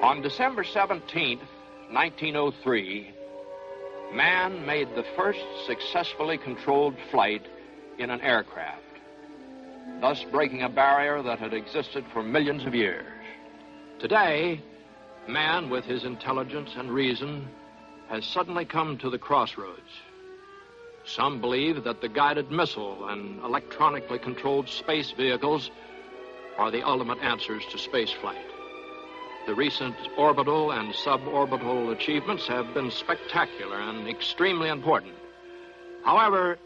On December 17th, 1903, man made the first successfully controlled flight in an aircraft, thus breaking a barrier that had existed for millions of years. Today, man, with his intelligence and reason, has suddenly come to the crossroads. Some believe that the guided missile and electronically controlled space vehicles are the ultimate answers to space flight. The recent orbital and suborbital achievements have been spectacular and extremely important. However,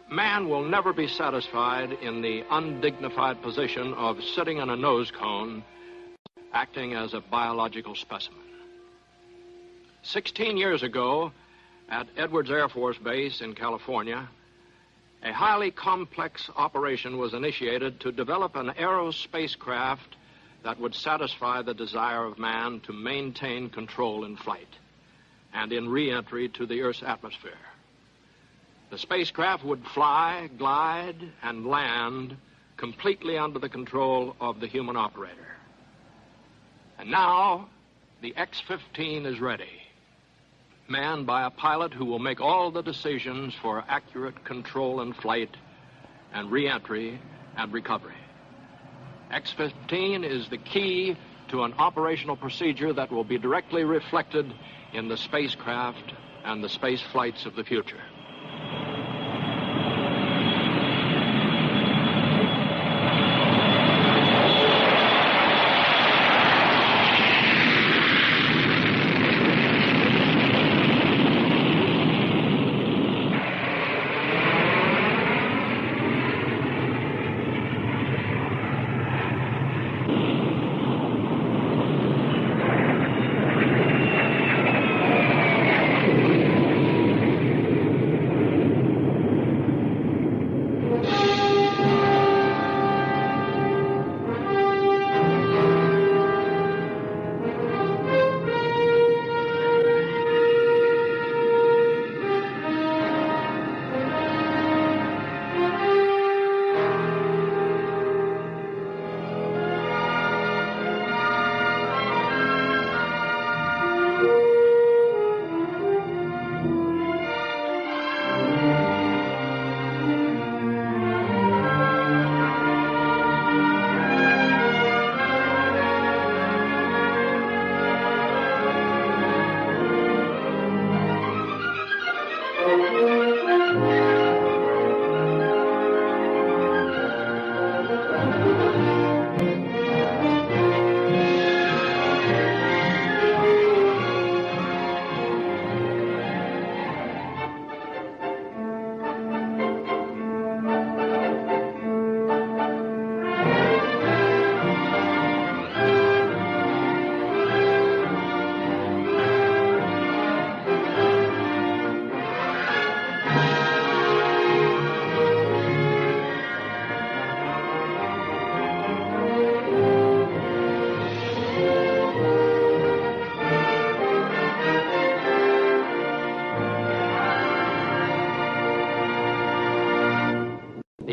man will never be satisfied in the undignified position of sitting in a nose cone, acting as a biological specimen. 16 years ago, at Edwards Air Force Base in California, a highly complex operation was initiated to develop an aerospacecraft that would satisfy the desire of man to maintain control in flight and in re-entry to the Earth's atmosphere. The spacecraft would fly, glide, and land completely under the control of the human operator. And now, the X-15 is ready, manned by a pilot who will make all the decisions for accurate control in flight and re-entry and recovery. X-15 is the key to an operational procedure that will be directly reflected in the spacecraft and the space flights of the future.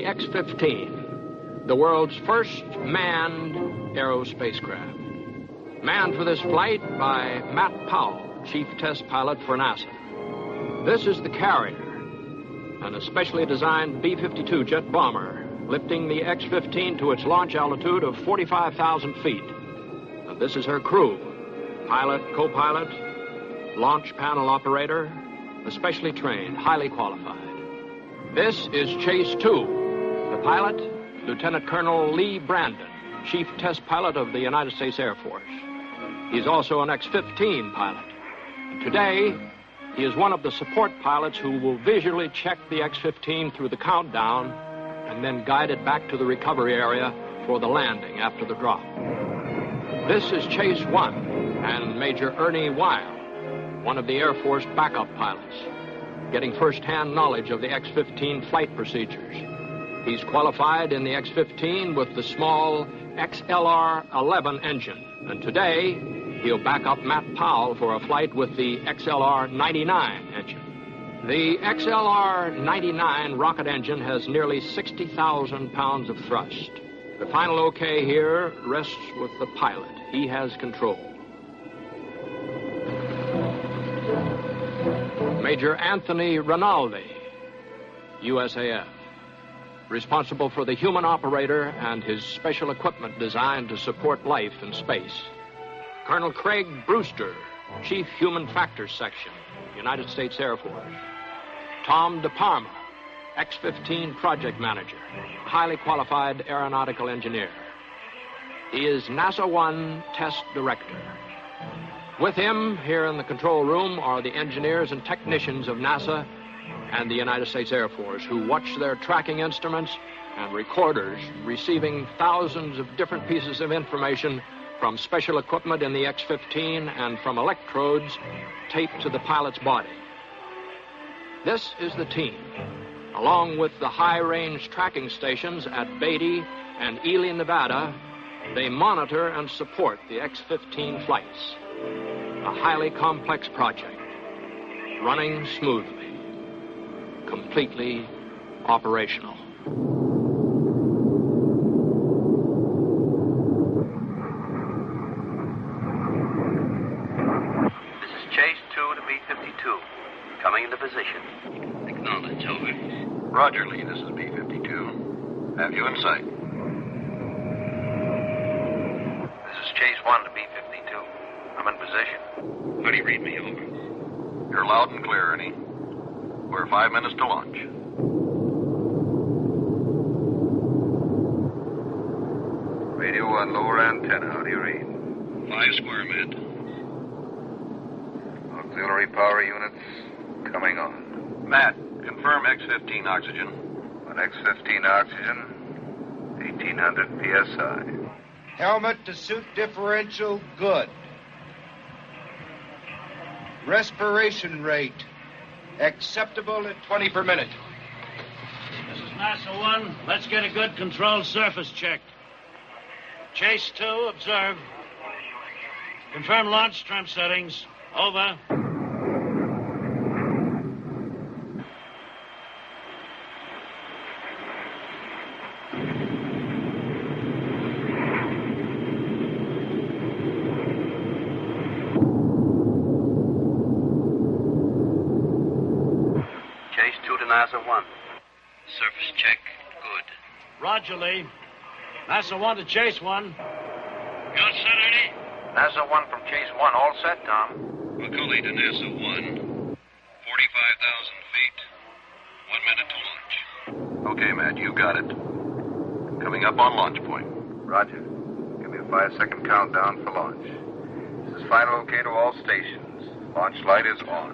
X-15, the world's first manned aerospacecraft. Manned for this flight by Matt Powell, chief test pilot for NASA. This is the Carrier, an especially designed B-52 jet bomber, lifting the X-15 to its launch altitude of 45,000 feet. And this is her crew, pilot, co-pilot, launch panel operator, especially trained, highly qualified. This is Chase 2. The pilot, Lieutenant Colonel Lee Brandon, chief test pilot of the United States Air Force. He's also an X-15 pilot. Today, he is one of the support pilots who will visually check the X-15 through the countdown and then guide it back to the recovery area for the landing after the drop. This is Chase 1 and Major Ernie Weil, one of the Air Force backup pilots, getting first-hand knowledge of the X-15 flight procedures. He's qualified in the X-15 with the small XLR-11 engine, and today he'll back up Matt Powell for a flight with the XLR-99 engine. The XLR-99 rocket engine has nearly 60,000 pounds of thrust. The final okay here rests with the pilot. He has control. Major Anthony Rinaldi, USAF, responsible for the human operator and his special equipment designed to support life in space. Colonel Craig Brewster, Chief Human Factors Section, United States Air Force. Tom DeParma, X-15 Project Manager, highly qualified aeronautical engineer. He is NASA-1 Test Director. With him, here in the control room, are the engineers and technicians of NASA and the United States Air Force, who watch their tracking instruments and recorders, receiving thousands of different pieces of information from special equipment in the X-15 and from electrodes taped to the pilot's body. This is the team. Along with the high-range tracking stations at Beatty and Ely, Nevada, they monitor and support the X-15 flights. A highly complex project, running smoothly, completely operational. This is Chase 2 to B-52, coming into position. Acknowledge, over. Roger, Lee, this is B-52. Have you in sight? This is Chase 1 to B-52. I'm in position. How do you read me, over? You're loud and clear, Ernie. We're 5 minutes to launch. Radio on lower antenna. How do you read? 5 square mid. Auxiliary power units coming on. Matt, confirm X-15 oxygen. On X-15 oxygen, 1,800 psi. Helmet to suit differential, good. Respiration rate, acceptable at 20 per minute. This is NASA 1. Let's get a good controlled surface check. Chase 2, observe. Confirm launch trim settings. Over. NASA 1. Surface check, good. Roger, Lee. NASA 1 to Chase 1. You all set, Ernie? NASA 1 from Chase 1, all set, Tom. Macaulay to NASA 1. 45,000 feet. 1 minute to launch. Okay, Matt, you got it. Coming up on launch point. Roger. Give me a 5-second countdown for launch. This is final okay to all stations. Launch light is on.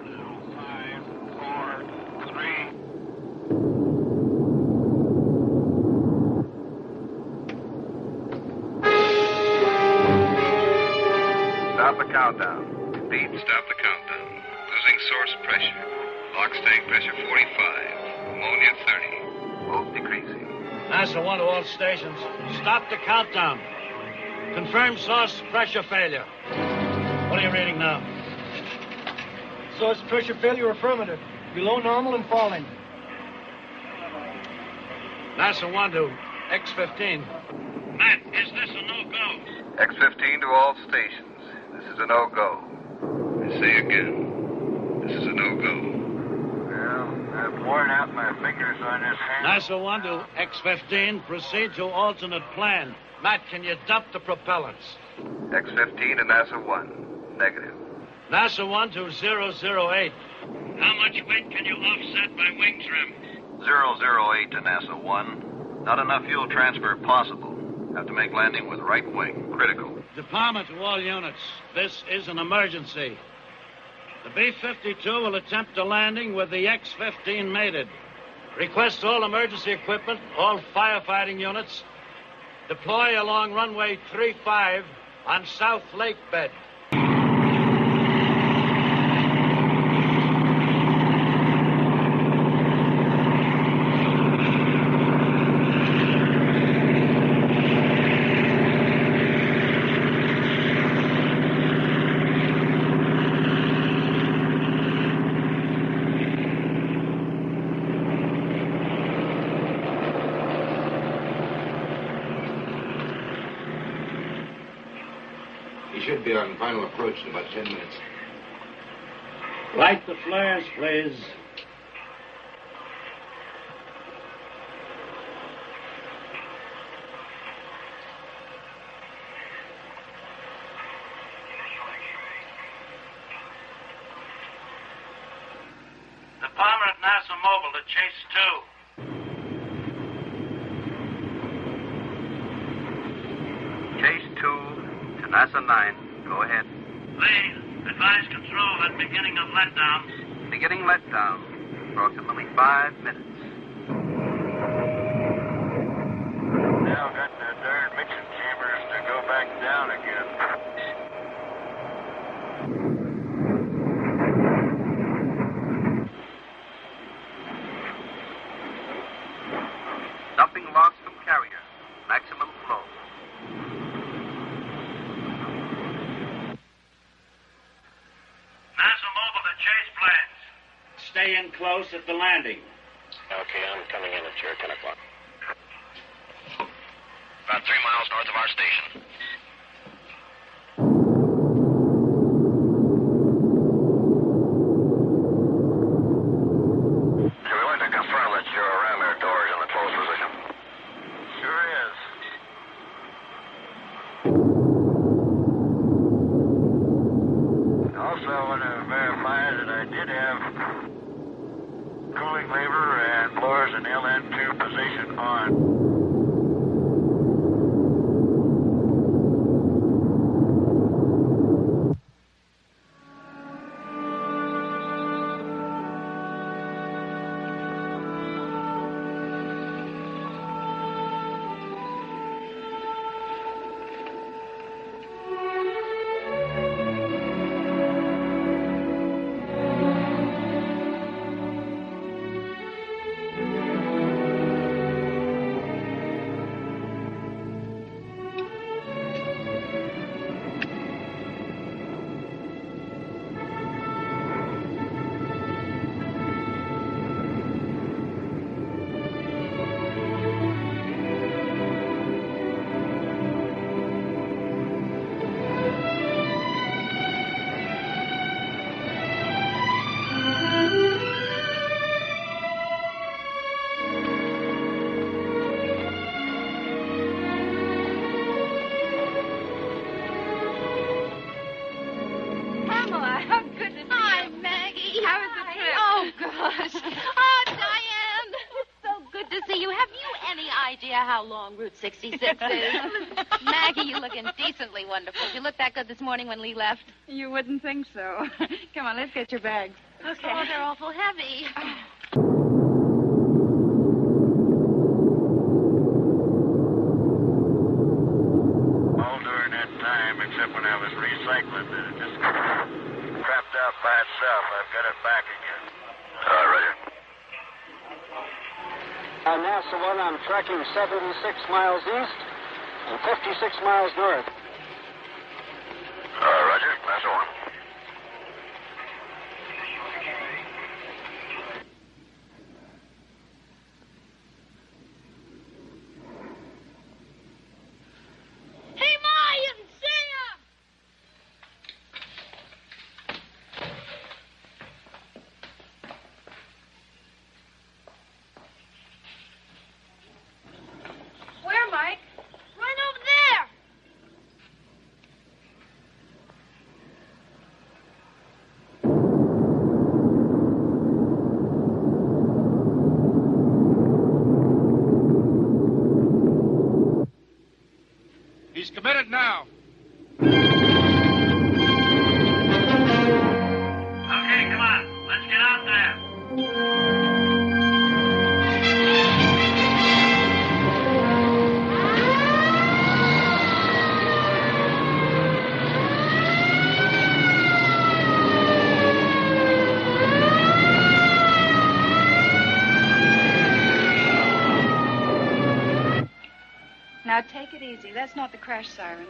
5, 4, 3. Stop the countdown. Repeat, stop the countdown. Losing source pressure. Lock staying pressure 45. Ammonia 30. Both decreasing. NASA 1 to all stations. Stop the countdown. Confirm source pressure failure. What are you reading now? Source pressure failure affirmative. Below normal and falling. NASA 1 to X-15. Matt, is this a no-go? X-15 to all stations. This is a no-go. I say again, this is a no-go. Well, I've worn out my fingers on this hand. NASA 1 to X-15, proceed to alternate plan. Matt, can you dump the propellants? X-15 to NASA 1. Negative. NASA 1 to 008. How much weight can you offset by wing trim? 008 to NASA 1. Not enough fuel transfer possible. Have to make landing with right wing. Critical. Department to all units. This is an emergency. The B-52 will attempt a landing with the X-15 mated. Request all emergency equipment, all firefighting units, deploy along runway 35 on South Lake Bed. He should be on final approach in about 10 minutes. Light the flares, please. The bomber at NASA Mobile to Chase 2. Chase 2 to NASA 9. Go ahead. Lee, advise control at beginning of letdown. Beginning letdown. Approximately 5 minutes. Now got the darn mixing chambers to go back down again. Dumping logs from carrier. Maximum flow. NASA Mobile to Chase planes. Stay in close at the landing. Okay, I'm coming in at your 10 o'clock. About 3 miles north of our station. So we want to confirm that your ram air door is in the closed position. Sure is. Also want to verify that I did have cooling lever and blowers in LN2 position on. How long Route 66 is. Maggie, you look indecently wonderful. You looked that good this morning when Lee left. You wouldn't think so. Come on, let's get your bags. Okay. Oh, they're awful heavy. All during that time, except when I was recycling, it just crapped out by itself. I've got it back again. Roger. NASA 1, I'm tracking 76 miles east and 56 miles north. Roger, NASA 1. Hey, Mayan, see ya! Where, Mike? Right over there. He's committed now. Okay, come on. Let's get out there. Now, take it easy. That's not the crash siren.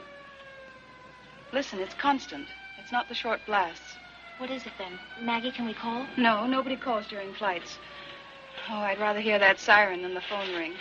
Listen, it's constant. It's not the short blasts. What is it then? Maggie, can we call? No, nobody calls during flights. Oh, I'd rather hear that siren than the phone ring.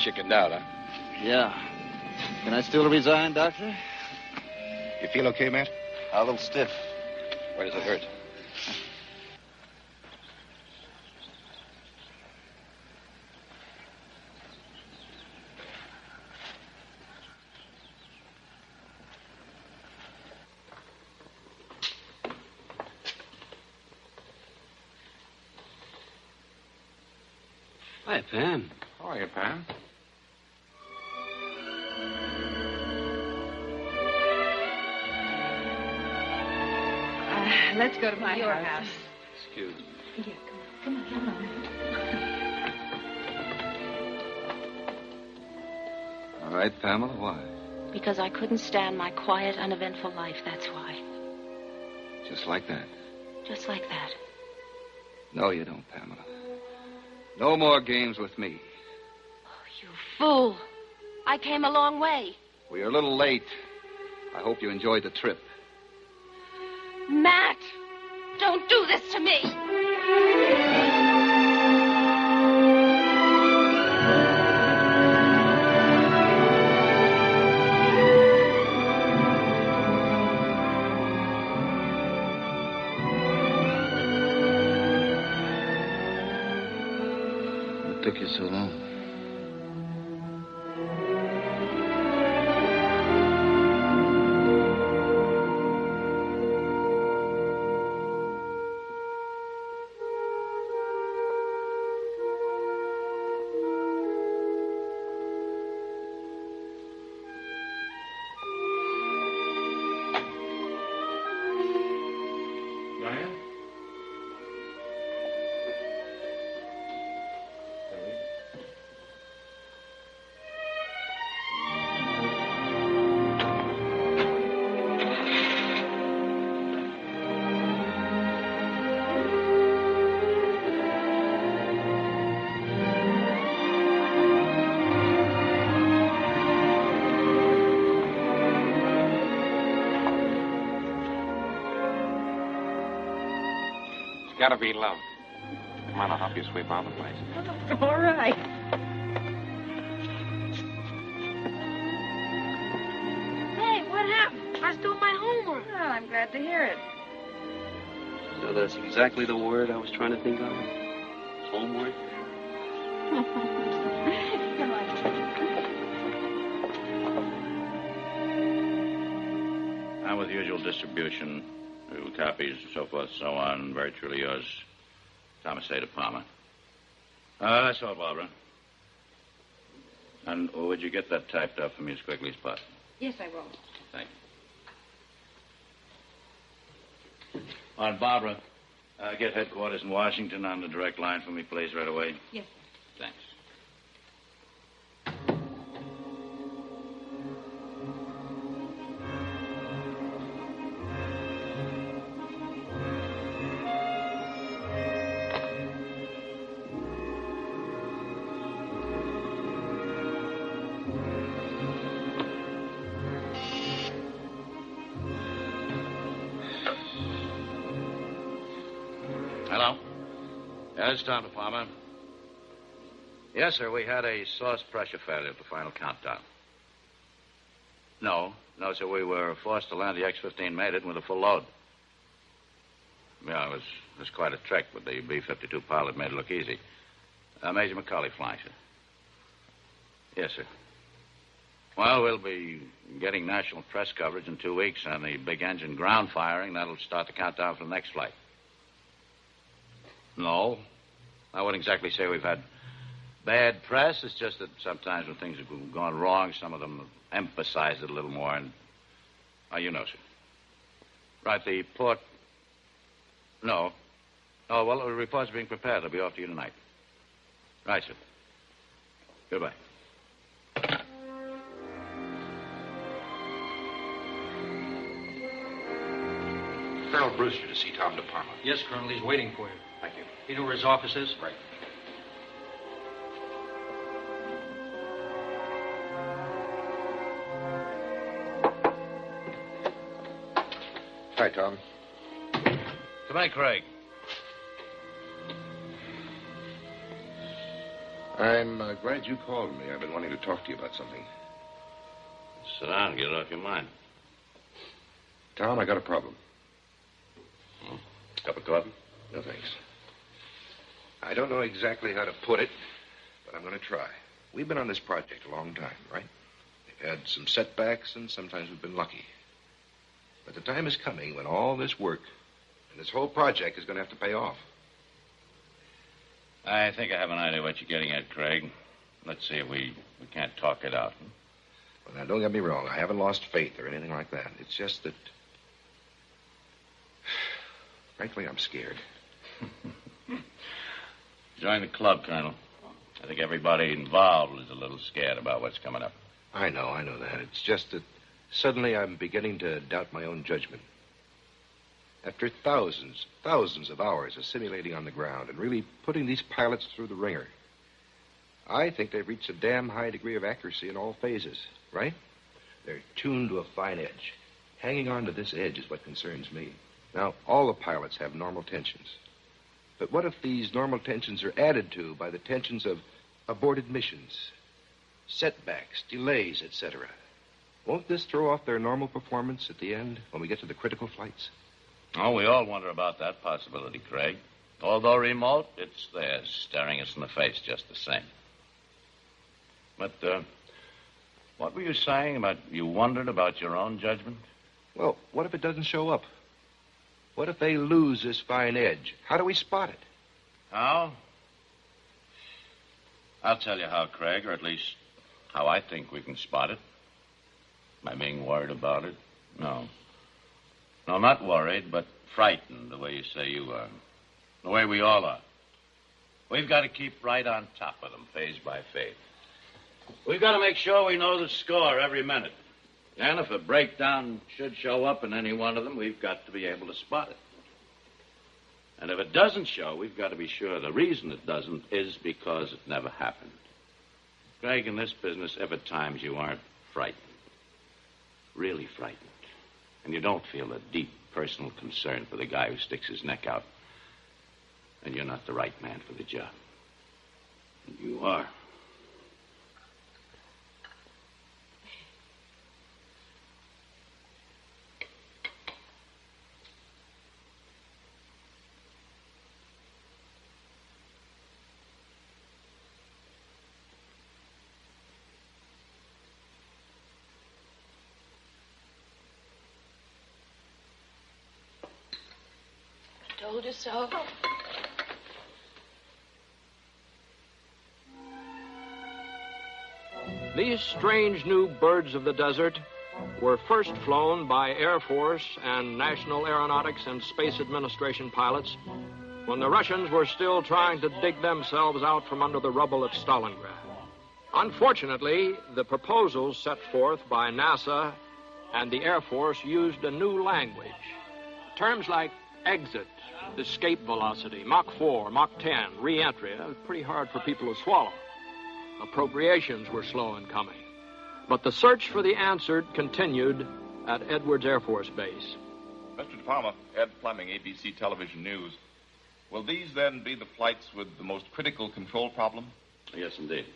chickened out, huh? Yeah. Can I still resign, Doctor? You feel okay, Matt? A little stiff. Where does it hurt? Hi, Pam. How are you, Pam? Let's go to my house. Excuse me. Yeah, come on. All right, Pamela, why? Because I couldn't stand my quiet, uneventful life, that's why. Just like that. Just like that. No, you don't, Pamela. No more games with me. Oh, you fool. I came a long way. We are a little late. I hope you enjoyed the trip. Matt, don't do this to me. What took you so long? Gotta be love. Come on, I'll help you sweep out the place. All right. Hey, what happened? I was doing my homework. Well, I'm glad to hear it. So that's exactly the word I was trying to think of? Homework? Come on. And with usual distribution, copies and so forth, so on, very truly yours, Thomas A. de Palma. That's all, Barbara. And would you get that typed up for me as quickly as possible? Yes, I will. Thank you. All right, Barbara, get headquarters in Washington on the direct line for me, please, right away. Yes. Thanks. Hello? Yes, Tom de Palma. Yes, sir, we had a source pressure failure at the final countdown. No, sir, we were forced to land the X-15 made it with a full load. Yeah, it was quite a trek, but the B-52 pilot made it look easy. Major McCauley flying, sir. Yes, sir. Well, we'll be getting national press coverage in 2 weeks, and the big engine ground firing, that'll start the countdown for the next flight. No, I wouldn't exactly say we've had bad press. It's just that sometimes when things have gone wrong, some of them emphasize it a little more. And, you know, sir. Right, the port... No. Oh, well, the report's being prepared. They'll be off to you tonight. Right, sir. Goodbye. Colonel Brewster to see Tom de Palma. Yes, Colonel, he's waiting for you. Thank you. You know where his office is? Right. Hi, Tom. Come on, Craig. I'm glad you called me. I've been wanting to talk to you about something. Sit down and get it off your mind. Tom, I got a problem. Cup of coffee? No, thanks. I don't know exactly how to put it, but I'm going to try. We've been on this project a long time, right? We've had some setbacks, and sometimes we've been lucky. But the time is coming when all this work and this whole project is going to have to pay off. I think I have an idea what you're getting at, Craig. Let's see if we can't talk it out. Well, now, don't get me wrong. I haven't lost faith or anything like that. It's just that, frankly, I'm scared. Join the club, Colonel. I think everybody involved is a little scared about what's coming up. I know that. It's just that suddenly I'm beginning to doubt my own judgment. After thousands of hours of simulating on the ground and really putting these pilots through the ringer, I think they've reached a damn high degree of accuracy in all phases, right? They're tuned to a fine edge. Hanging on to this edge is what concerns me. Now, all the pilots have normal tensions. But what if these normal tensions are added to by the tensions of aborted missions, setbacks, delays, etc.? Won't this throw off their normal performance at the end when we get to the critical flights? Oh, we all wonder about that possibility, Craig. Although remote, it's there, staring us in the face just the same. But, what were you saying about you wondered about your own judgment? Well, what if it doesn't show up? What if they lose this fine edge? How do we spot it? How? I'll tell you how, Craig, or at least how I think we can spot it. Am I being worried about it? No. No, not worried, but frightened, the way you say you are. The way we all are. We've got to keep right on top of them, phase by phase. We've got to make sure we know the score every minute. And if a breakdown should show up in any one of them, we've got to be able to spot it. And if it doesn't show, we've got to be sure the reason it doesn't is because it never happened. Craig, in this business, if at times you aren't frightened, really frightened, and you don't feel a deep personal concern for the guy who sticks his neck out, then you're not the right man for the job. And you are. Told you so. These strange new birds of the desert were first flown by Air Force and National Aeronautics and Space Administration pilots when the Russians were still trying to dig themselves out from under the rubble at Stalingrad. Unfortunately, the proposals set forth by NASA and the Air Force used a new language. Terms like exit, escape velocity, Mach 4, Mach 10, re-entry. That was pretty hard for people to swallow. Appropriations were slow in coming. But the search for the answer continued at Edwards Air Force Base. Mr. De Palma, Ed Fleming, ABC Television News. Will these then be the flights with the most critical control problem? Yes, indeed.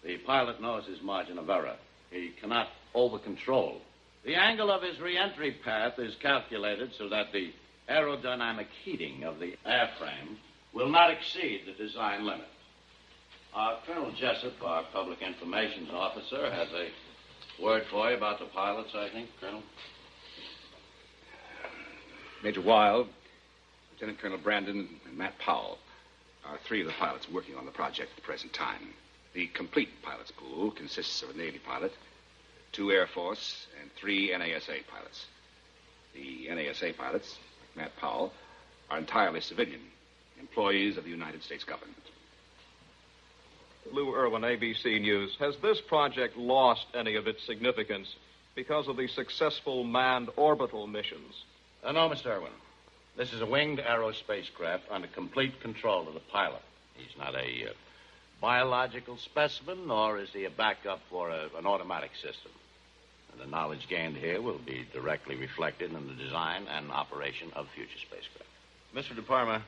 The pilot knows his margin of error. He cannot over-control. The angle of his re-entry path is calculated so that the aerodynamic heating of the airframe will not exceed the design limit. Colonel Jessup, our public information officer, has a word for you about the pilots, I think, Colonel. Major Wild, Lieutenant Colonel Brandon, and Matt Powell are three of the pilots working on the project at the present time. The complete pilots pool consists of a Navy pilot, 2 Air Force, and 3 NASA pilots. The NASA pilots, like Matt Powell, are entirely civilian, employees of the United States government. Lou Irwin, ABC News. Has this project lost any of its significance because of the successful manned orbital missions? No, Mr. Irwin. This is a winged aerospacecraft craft under complete control of the pilot. He's not a biological specimen, nor is he a backup for an automatic system. And the knowledge gained here will be directly reflected in the design and operation of future spacecraft. Mr. De Palma,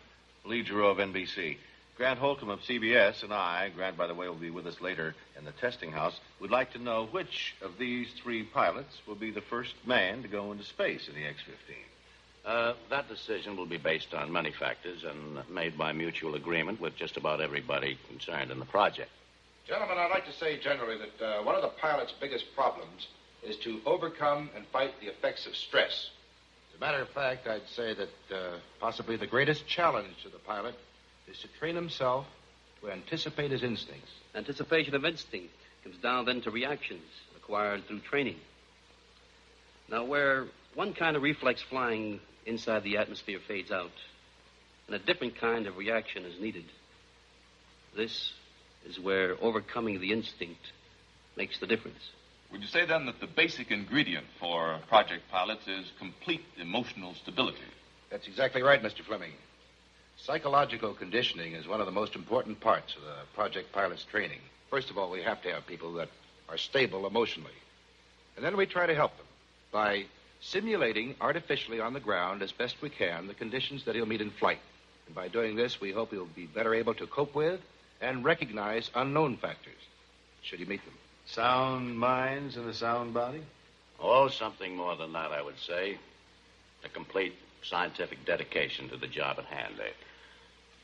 Lee Giroux of NBC. Grant Holcomb of CBS and I, Grant, by the way, will be with us later in the testing house, would like to know which of these three pilots will be the first man to go into space in the X-15. That decision will be based on many factors and made by mutual agreement with just about everybody concerned in the project. Gentlemen, I'd like to say generally that one of the pilot's biggest problems is to overcome and fight the effects of stress. As a matter of fact, I'd say that possibly the greatest challenge to the pilot is to train himself to anticipate his instincts. Anticipation of instinct comes down then to reactions acquired through training. Now, where one kind of reflex flying inside the atmosphere fades out, and a different kind of reaction is needed, this is where overcoming the instinct makes the difference. Would you say, then, that the basic ingredient for project pilots is complete emotional stability? That's exactly right, Mr. Fleming. Psychological conditioning is one of the most important parts of the project pilot's training. First of all, we have to have people that are stable emotionally. And then we try to help them by simulating artificially on the ground as best we can the conditions that he'll meet in flight. And by doing this, we hope he'll be better able to cope with and recognize unknown factors, should he meet them. Sound minds and a sound body? Oh, something more than that, I would say. A complete scientific dedication to the job at hand,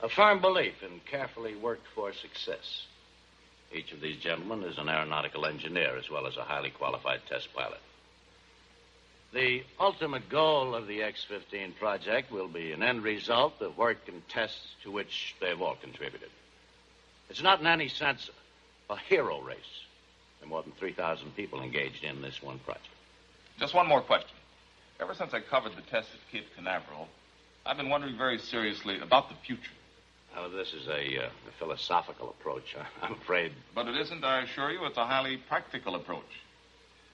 A firm belief in carefully worked for success. Each of these gentlemen is an aeronautical engineer as well as a highly qualified test pilot. The ultimate goal of the X-15 project will be an end result of work and tests to which they've all contributed. It's not in any sense a hero race. There are more than 3,000 people engaged in this one project. Just one more question. Ever since I covered the test at Cape Canaveral, I've been wondering very seriously about the future. Oh, this is a philosophical approach, I'm afraid. But it isn't, I assure you. It's a highly practical approach.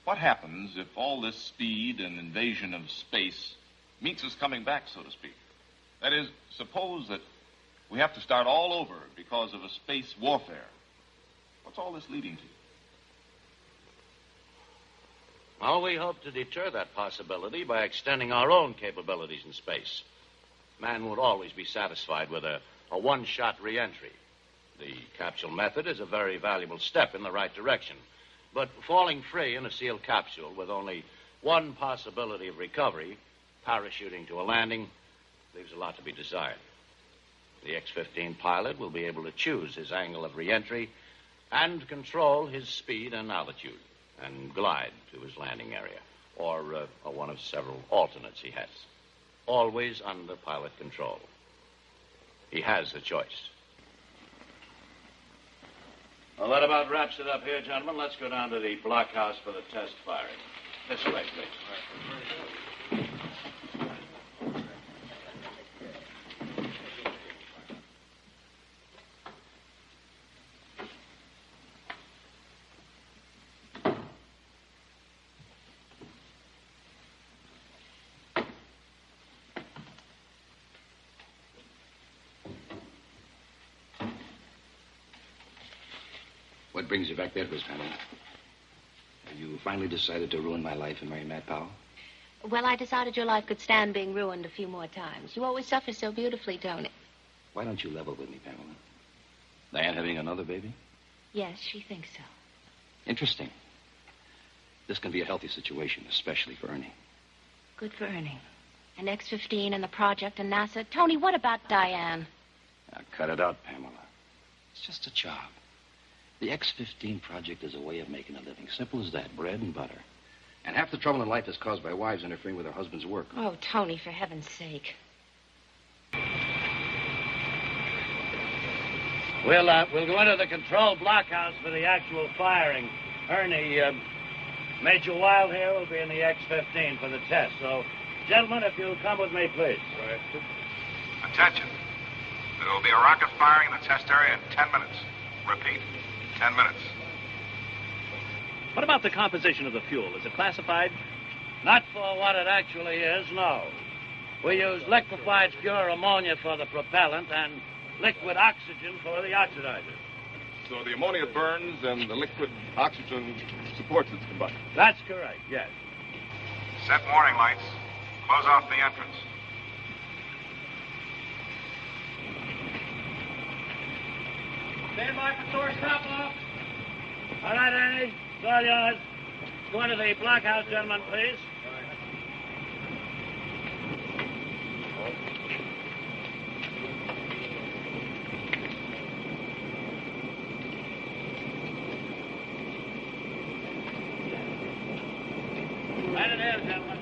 What happens if all this speed and invasion of space meets us coming back, so to speak? That is, suppose that we have to start all over because of a space warfare. What's all this leading to? Well, we hope to deter that possibility by extending our own capabilities in space. Man would always be satisfied with a one-shot re-entry. The capsule method is a very valuable step in the right direction. But falling free in a sealed capsule with only one possibility of recovery, parachuting to a landing, leaves a lot to be desired. The X-15 pilot will be able to choose his angle of re-entry and control his speed and altitude and glide to his landing area, or one of several alternates he has, always under pilot control. He has a choice. Well, that about wraps it up here, gentlemen. Let's go down to the blockhouse for the test firing. This way, please. What brings you back there, Miss Pamela? Have you finally decided to ruin my life and marry Matt Powell? Well, I decided your life could stand being ruined a few more times. You always suffer so beautifully, Tony. Why don't you level with me, Pamela? Diane having another baby? Yes, she thinks so. Interesting. This can be a healthy situation, especially for Ernie. Good for Ernie. And X-15 and the project and NASA. Tony, what about Diane? Now, cut it out, Pamela. It's just a job. The X-15 project is a way of making a living. Simple as that. Bread and butter. And half the trouble in life is caused by wives interfering with their husband's work. Oh, Tony, for heaven's sake. We'll go into the control blockhouse for the actual firing. Ernie, Major Wild here will be in the X-15 for the test. So, gentlemen, if you'll come with me, please. Right. Attention. There will be a rocket firing in the test area in 10 minutes. Repeat, 10 minutes. What about the composition of the fuel? Is it classified? Not for what it actually is, no. We use liquefied pure ammonia for the propellant and liquid oxygen for the oxidizer. So the ammonia burns and the liquid oxygen supports its combustion. That's correct, yes. Set warning lights. Close off the entrance. Stand by for source top off. All right, Ernie. It's all yours. Go into the blockhouse, gentlemen, please. Right it is, gentlemen.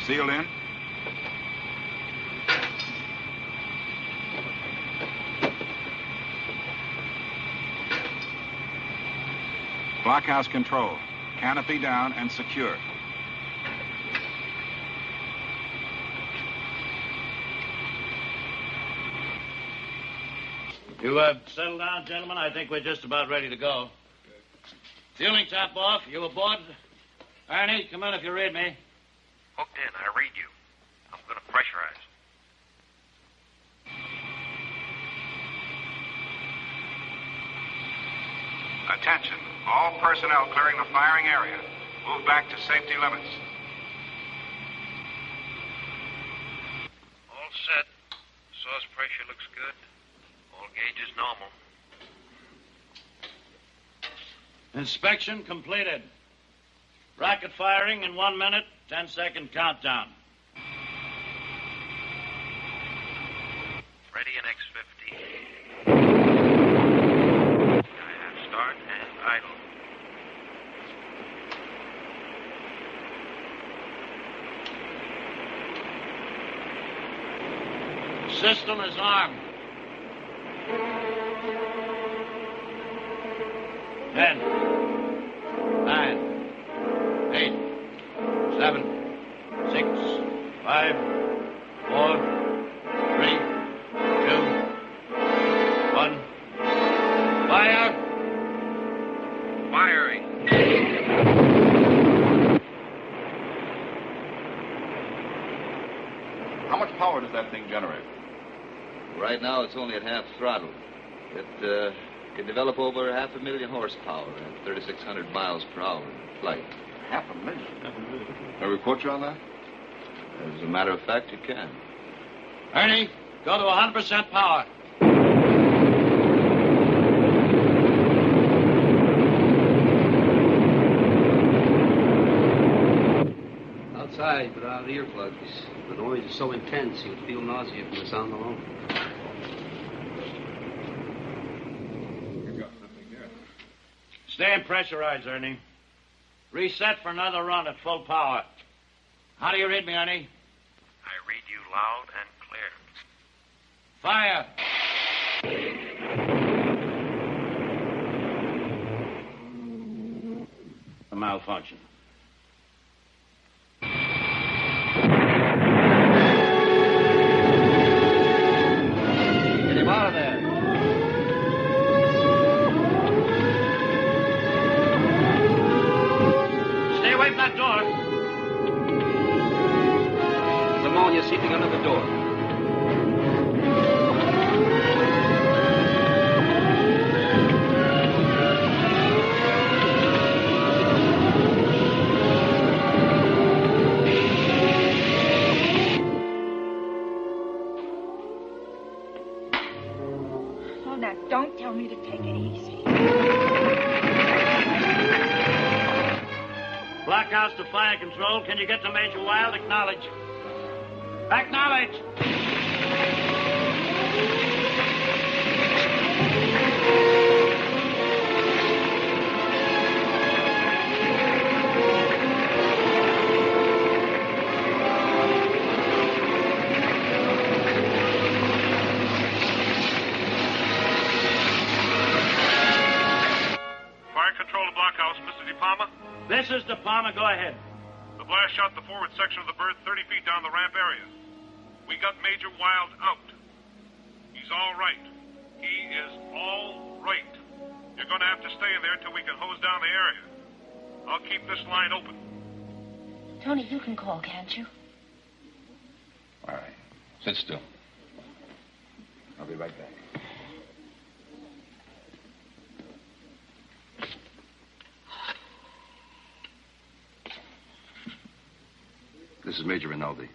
Sealed in? Blockhouse control. Canopy down and secure. You settle down, gentlemen. I think we're just about ready to go. Fueling top off. You aboard? Ernie, come in if you read me. Hooked in. I read you. I'm going to pressurize. Attention. All personnel clearing the firing area. Move back to safety limits. All set. Source pressure looks good. All gauges normal. Inspection completed. Rocket firing in 1 minute, 10-second countdown. Ready in X-15. I have start and idle. System is armed. 10, 9, 8, 7, 6, 5, 4, 3, 2, 1. Fire! Firing. How much power does that thing generate? Right now, it's only at half throttle. It can develop over 500,000 horsepower at 3,600 miles per hour in flight. 500,000? Can I report you on that? As a matter of fact, you can. Ernie, go to 100% power. Outside, without earplugs. The noise is so intense, you would feel nausea from the sound alone. Stay in pressurized, Ernie. Reset for another run at full power. How do you read me, Ernie? I read you loud and clear. Fire. A malfunction. Get him out of there. Stay away from that door. Pneumonia seeping under the door. Oh, now, don't tell me to take it easy. Blockhouse to fire control. Can you get to Major Wild? Acknowledge. Acknowledge. Fire control to blockhouse, Mr. De Palma. Palmer, go ahead. The blast shot the forward section of the bird 30 feet down the ramp area. We got Major Wild out. He's all right. He is all right. You're going to have to stay in there till we can hose down the area. I'll keep this line open. Tony, you can call, can't you? All right. Sit still. I'll be right back. This is Major Rinaldi.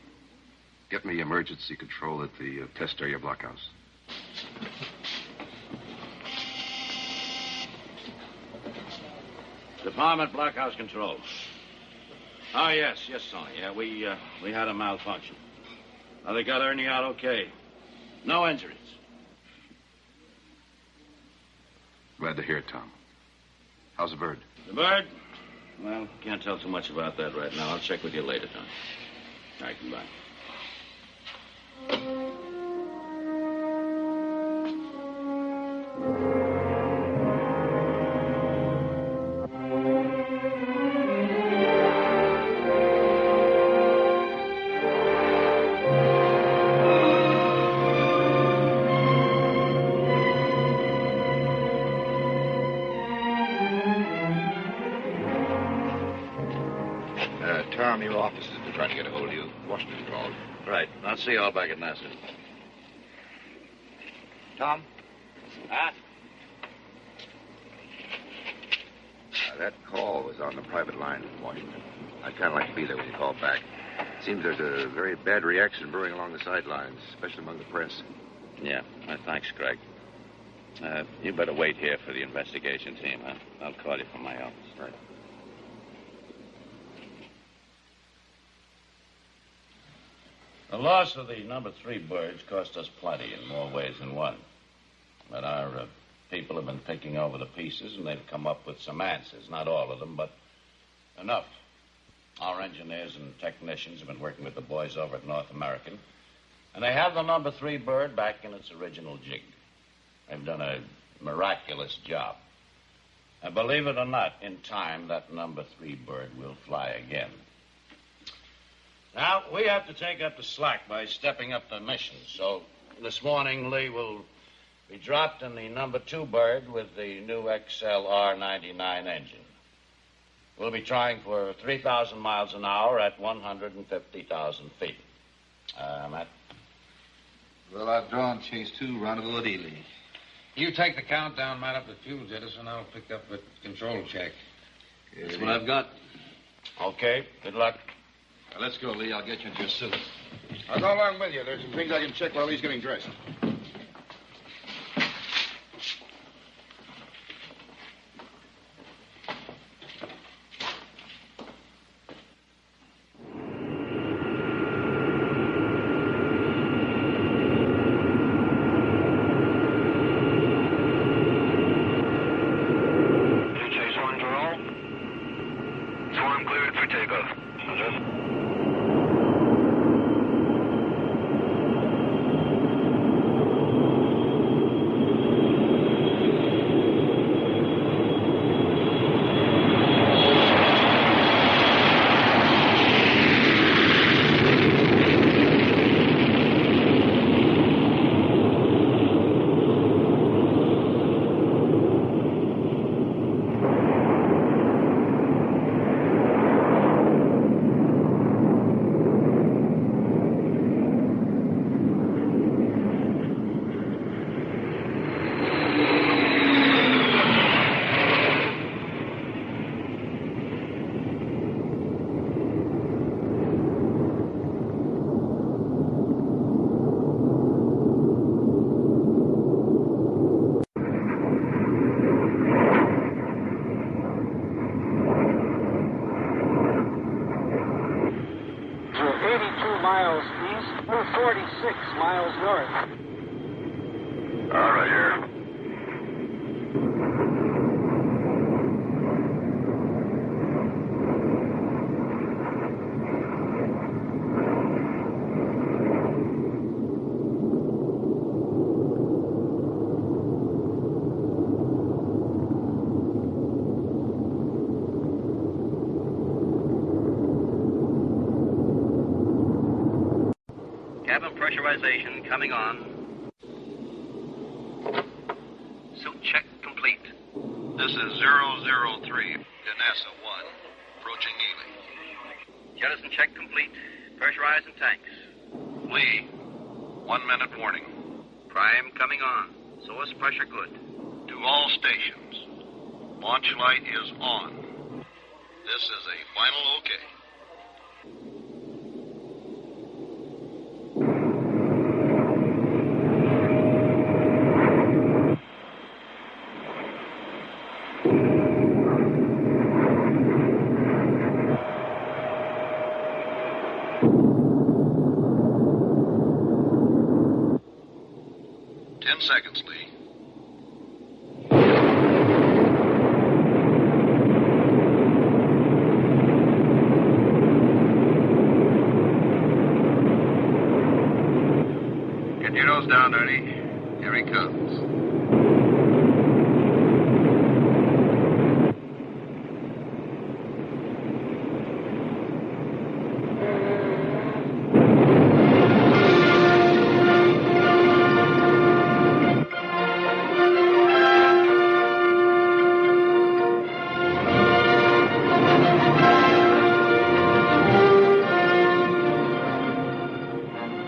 Get me emergency control at the test area blockhouse. Department blockhouse control. Oh, yes, Tony. Yeah, we had a malfunction. They got Ernie out okay. No injuries. Glad to hear it, Tom. How's the bird? The bird? Well, can't tell too much about that right now. I'll check with you later, Tony. All right, goodbye. Tom, your office has been trying to get a hold of you. Washington called. Right. I'll see you all back at NASA. Tom? Huh? That call was on the private line in Washington. I'd kind of like to be there when you call back. Seems there's a very bad reaction brewing along the sidelines, especially among the press. Yeah. Thanks, Greg. You better wait here for the investigation team, huh? I'll call you from my office. Right. The loss of the number 3 birds cost us plenty in more ways than one. But our people have been picking over the pieces, and they've come up with some answers. Not all of them, but enough. Our engineers and technicians have been working with the boys over at North American, and they have the number 3 bird back in its original jig. They've done a miraculous job. And believe it or not, in time, that number 3 bird will fly again. Now, we have to take up the slack by stepping up the mission. So this morning, Lee will be dropped in the number 2 bird with the new XLR-99 engine. We'll be trying for 3,000 miles an hour at 150,000 feet. Matt? Well, I've drawn Chase 2, rendezvous at Ely. You take the countdown, man, up the fuel jettison. I'll pick up the control check. That's what I've got. Okay, good luck. Now, let's go, Lee. I'll get you into your suit. I'll go along with you. There's some things I can check while he's getting dressed. miles east, we're 46 miles north. All right, here. Cabin pressurization coming on. Suit check complete. This is 003 to NASA 1, approaching Ely. Jettison check complete. Pressurizing tanks. Lee, 1 minute warning. Prime coming on. Source pressure good. To all stations, launch light is on. This is a final okay. 10 seconds, Lee. Get your nose down, Ernie. Here he comes.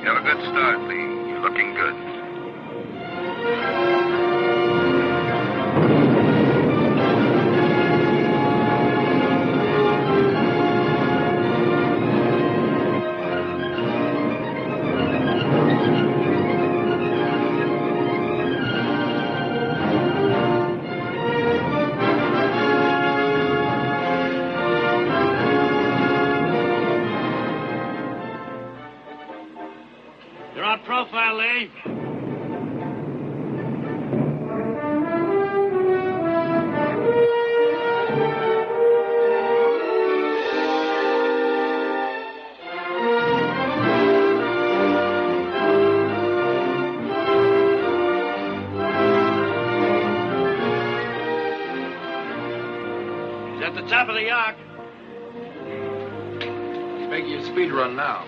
You have a good start, Lee. You're looking good. You're on profile, Lee. He's at the top of the arc. Making your speed run now.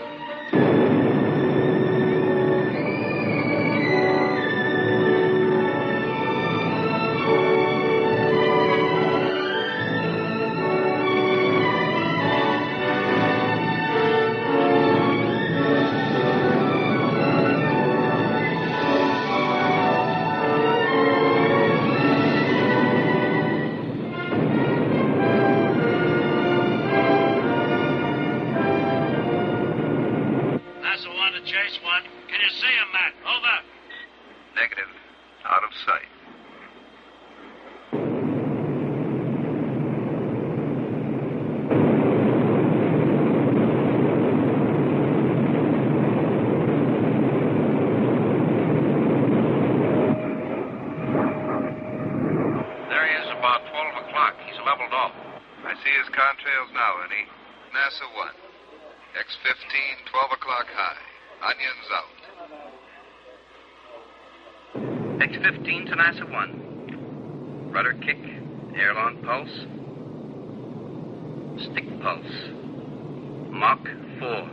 That's the one to chase one. Can you see him, Matt? Over. Negative. Out of sight. There he is about 12 o'clock. He's leveled off. I see his contrails now, Ernie. NASA 1. X-15, 12 o'clock high. Onions out. X-15 to NASA 1. Rudder kick. Aileron pulse. Stick pulse. Mach 4.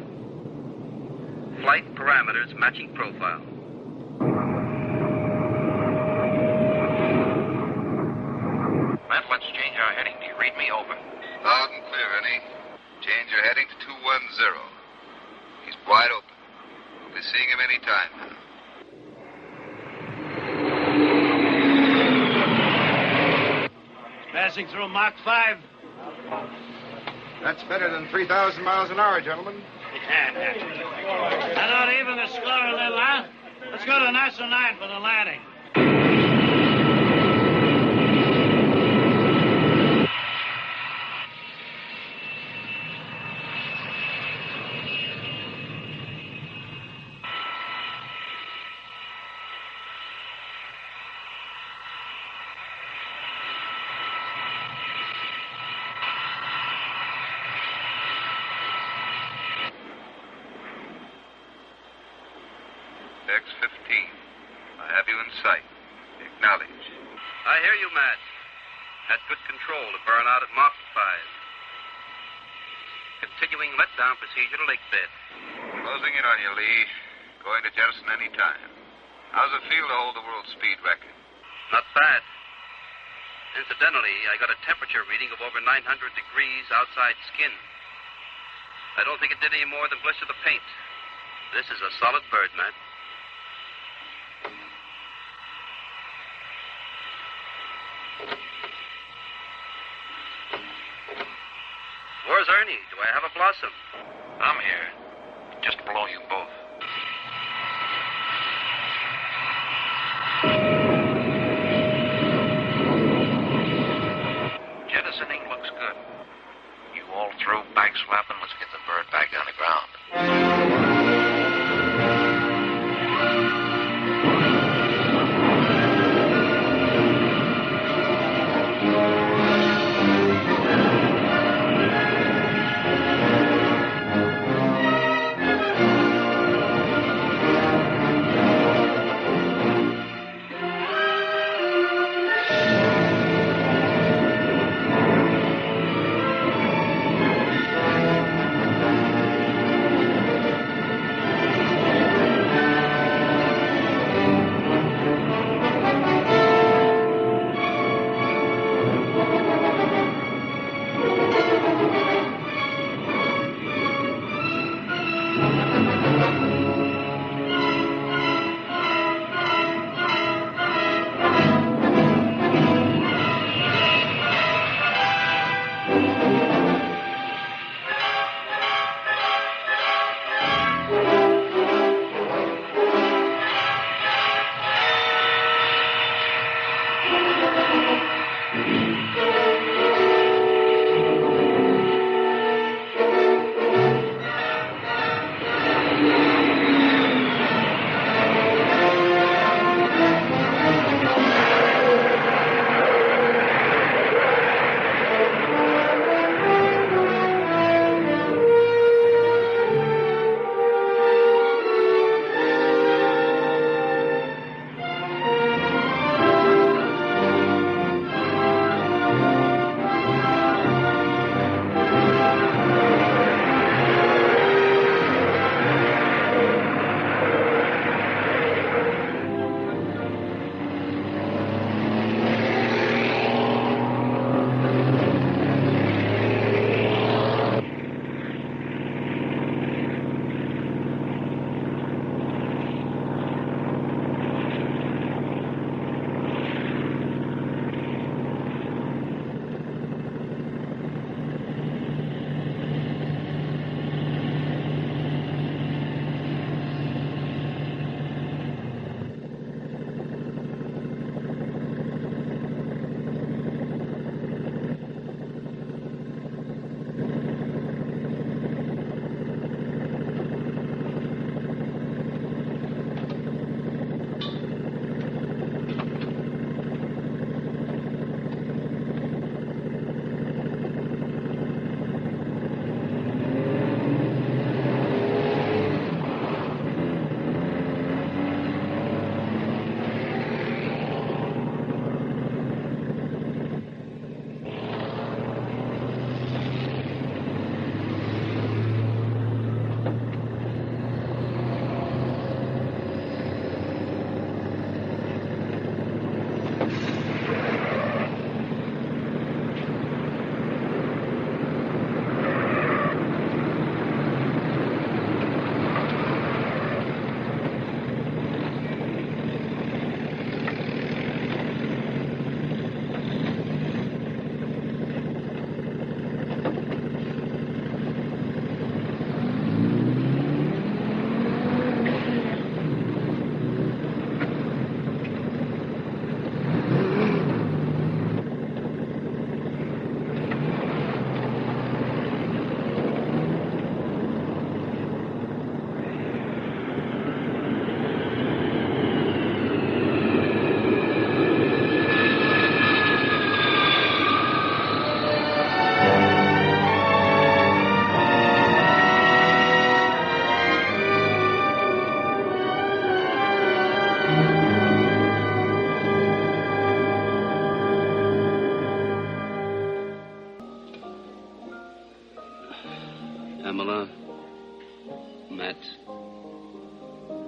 Flight parameters matching profile. Matt, let's change our heading. Do you read me? Over. Loud and clear, Ernie. Change your heading to 210. He's wide open. We'll be seeing him any time now. Passing through Mach 5. That's better than 3,000 miles an hour, gentlemen. I don't even the score a little, huh? Let's go to NASA 9 for the landing. X-15. I have you in sight. Acknowledge. I hear you, Matt. Had good control to burn out at Mach 5. Continuing letdown procedure to lake bed. Closing in on you, Lee. Going to jettison any time. How's it feel to hold the world speed record? Not bad. Incidentally, I got a temperature reading of over 900 degrees outside skin. I don't think it did any more than blister the paint. This is a solid bird, Matt. Where's Ernie? Do I have a blossom? I'm here. Just below you both. Jettisoning looks good. You all through bag swapping? Let's get the bird back on the ground.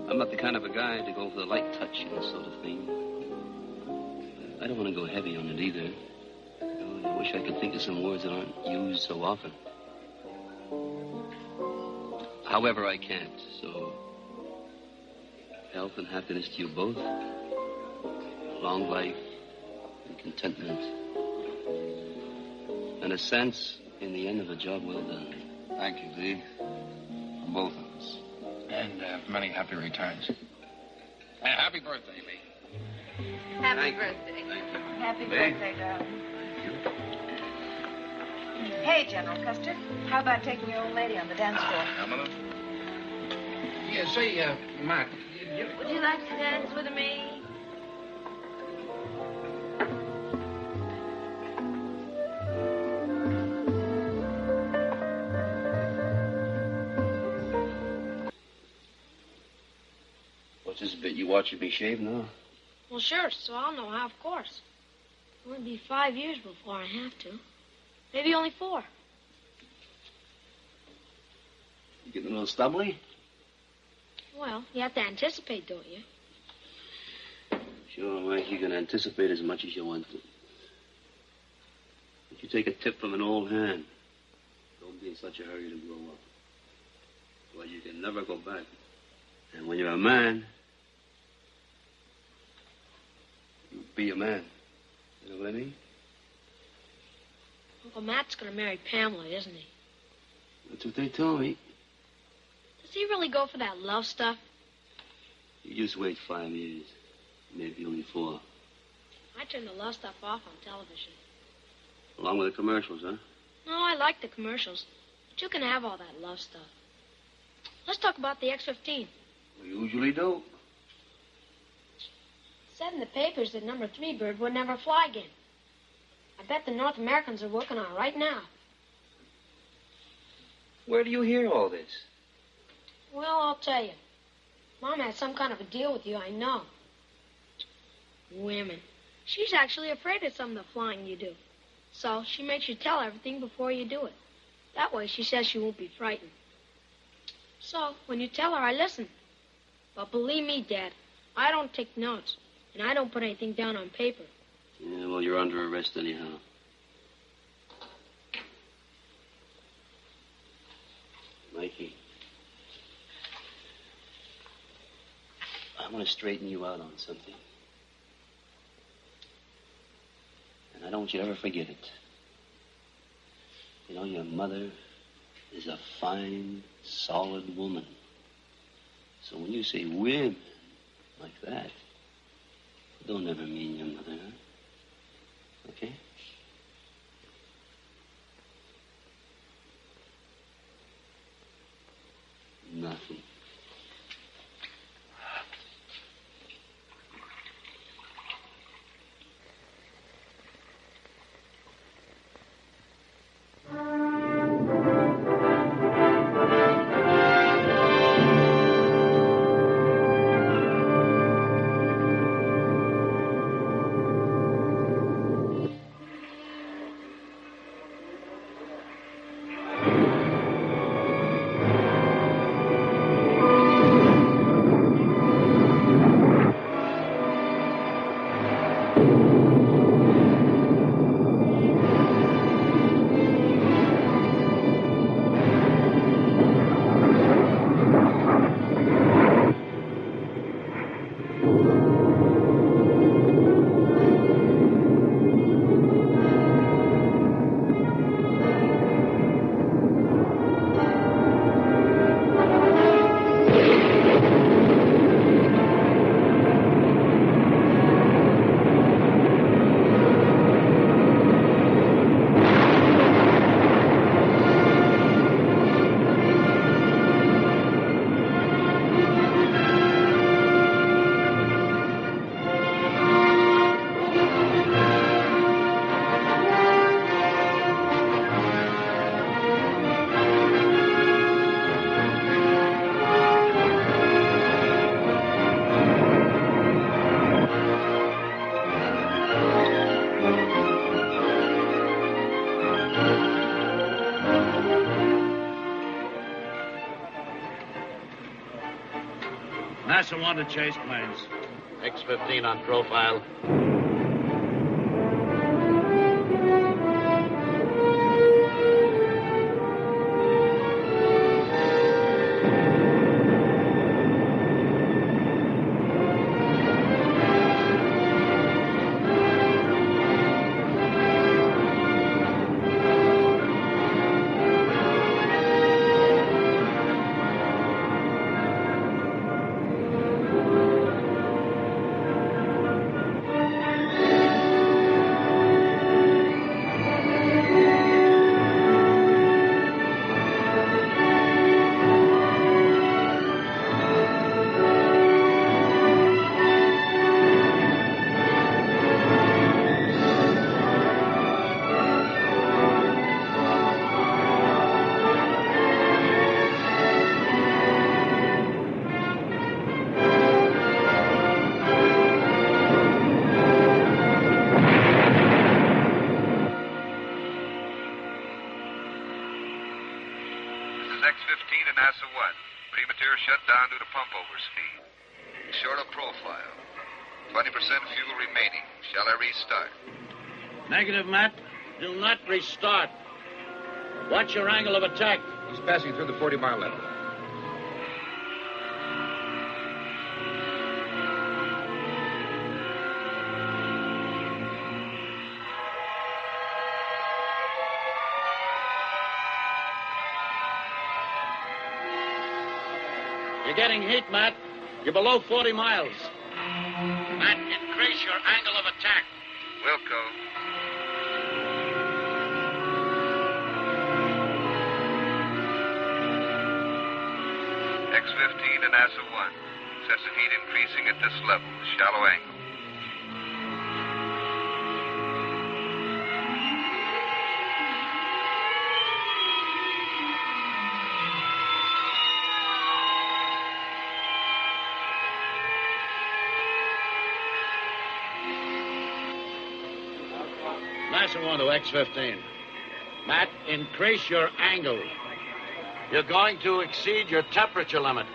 I'm not the kind of a guy to go for the light touch and this sort of thing. I don't want to go heavy on it either. I wish I could think of some words that aren't used so often. However, I can't, so health and happiness to you both. Long life and contentment. And a sense in the end of a job well done. Thank you, Lee. From both of us. And many happy returns. Happy birthday, Lee. Happy birthday. Happy birthday, darling. Hey, General Custer, how about taking your old lady on the dance floor? Pamela? Yeah, say, Matt. Would you like to dance with me? What's this bit? You watching me shave now? Well, sure, so I'll know how, of course. It'll be 5 years before I have to. Maybe only 4. You getting a little stubbly? Well, you have to anticipate, don't you? Sure, Mike, you can anticipate as much as you want to. But you take a tip from an old hand. Don't be in such a hurry to grow up. Well, you can never go back. And when you're a man, you be a man. You know what I mean? Uncle Matt's going to marry Pamela, isn't he? That's what they told me. Does he really go for that love stuff? You just wait 5 years. Maybe only 4. I turn the love stuff off on television. Along with the commercials, huh? No, I like the commercials. But you can have all that love stuff. Let's talk about the X-15. We usually do. It said in the papers that number 3 bird would never fly again. I bet the North Americans are working on it right now. Where do you hear all this? Well, I'll tell you. Mom had some kind of a deal with you, I know. Women. She's actually afraid of some of the flying you do. So she makes you tell everything before you do it. That way she says she won't be frightened. So when you tell her, I listen. But believe me, Dad, I don't take notes. And I don't put anything down on paper. Yeah, well, you're under arrest anyhow. Mikey, I want to straighten you out on something. And I don't want you to ever forget it. You know, your mother is a fine, solid woman. So when you say women like that, don't ever mean your mother, huh? Okay? Nothing. NASA wanted chase planes. X-15 on profile. X-15 to NASA 1. Premature shutdown due to pump overspeed. Short of profile. 20% fuel remaining. Shall I restart? Negative, Matt. Do not restart. Watch your angle of attack. He's passing through the 40-mile level. You're getting heat, Matt. You're below 40 miles. Matt, increase your angle of attack. Wilco. X-15 to NASA 1. Excessive heat increasing at this level. Shallow angle. NASA 1 to X-15. Matt, increase your angle. You're going to exceed your temperature limit.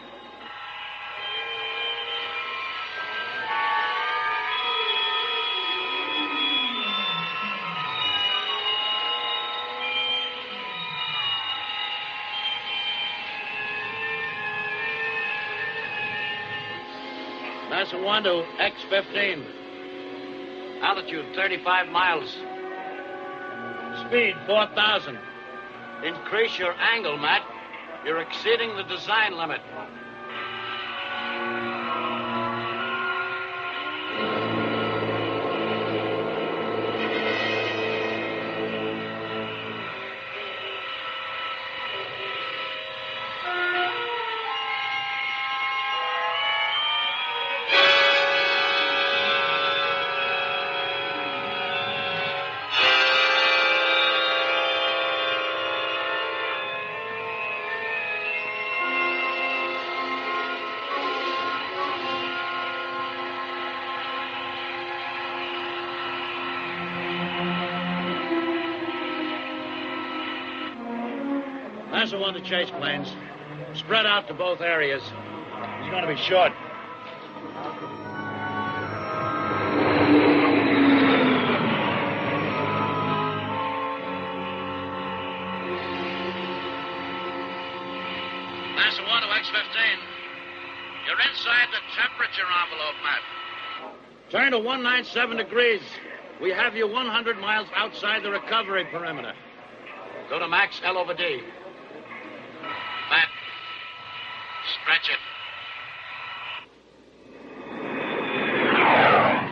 NASA 1 to X-15. Altitude 35 miles. Speed 4,000. Increase your angle, Matt. You're exceeding the design limit. NASA 1 to chase planes. Spread out to both areas. He's going to be short. NASA 1 to X-15. You're inside the temperature envelope, Matt. Turn to 197 degrees. We have you 100 miles outside the recovery perimeter. Go to max L over D. Matt, stretch it.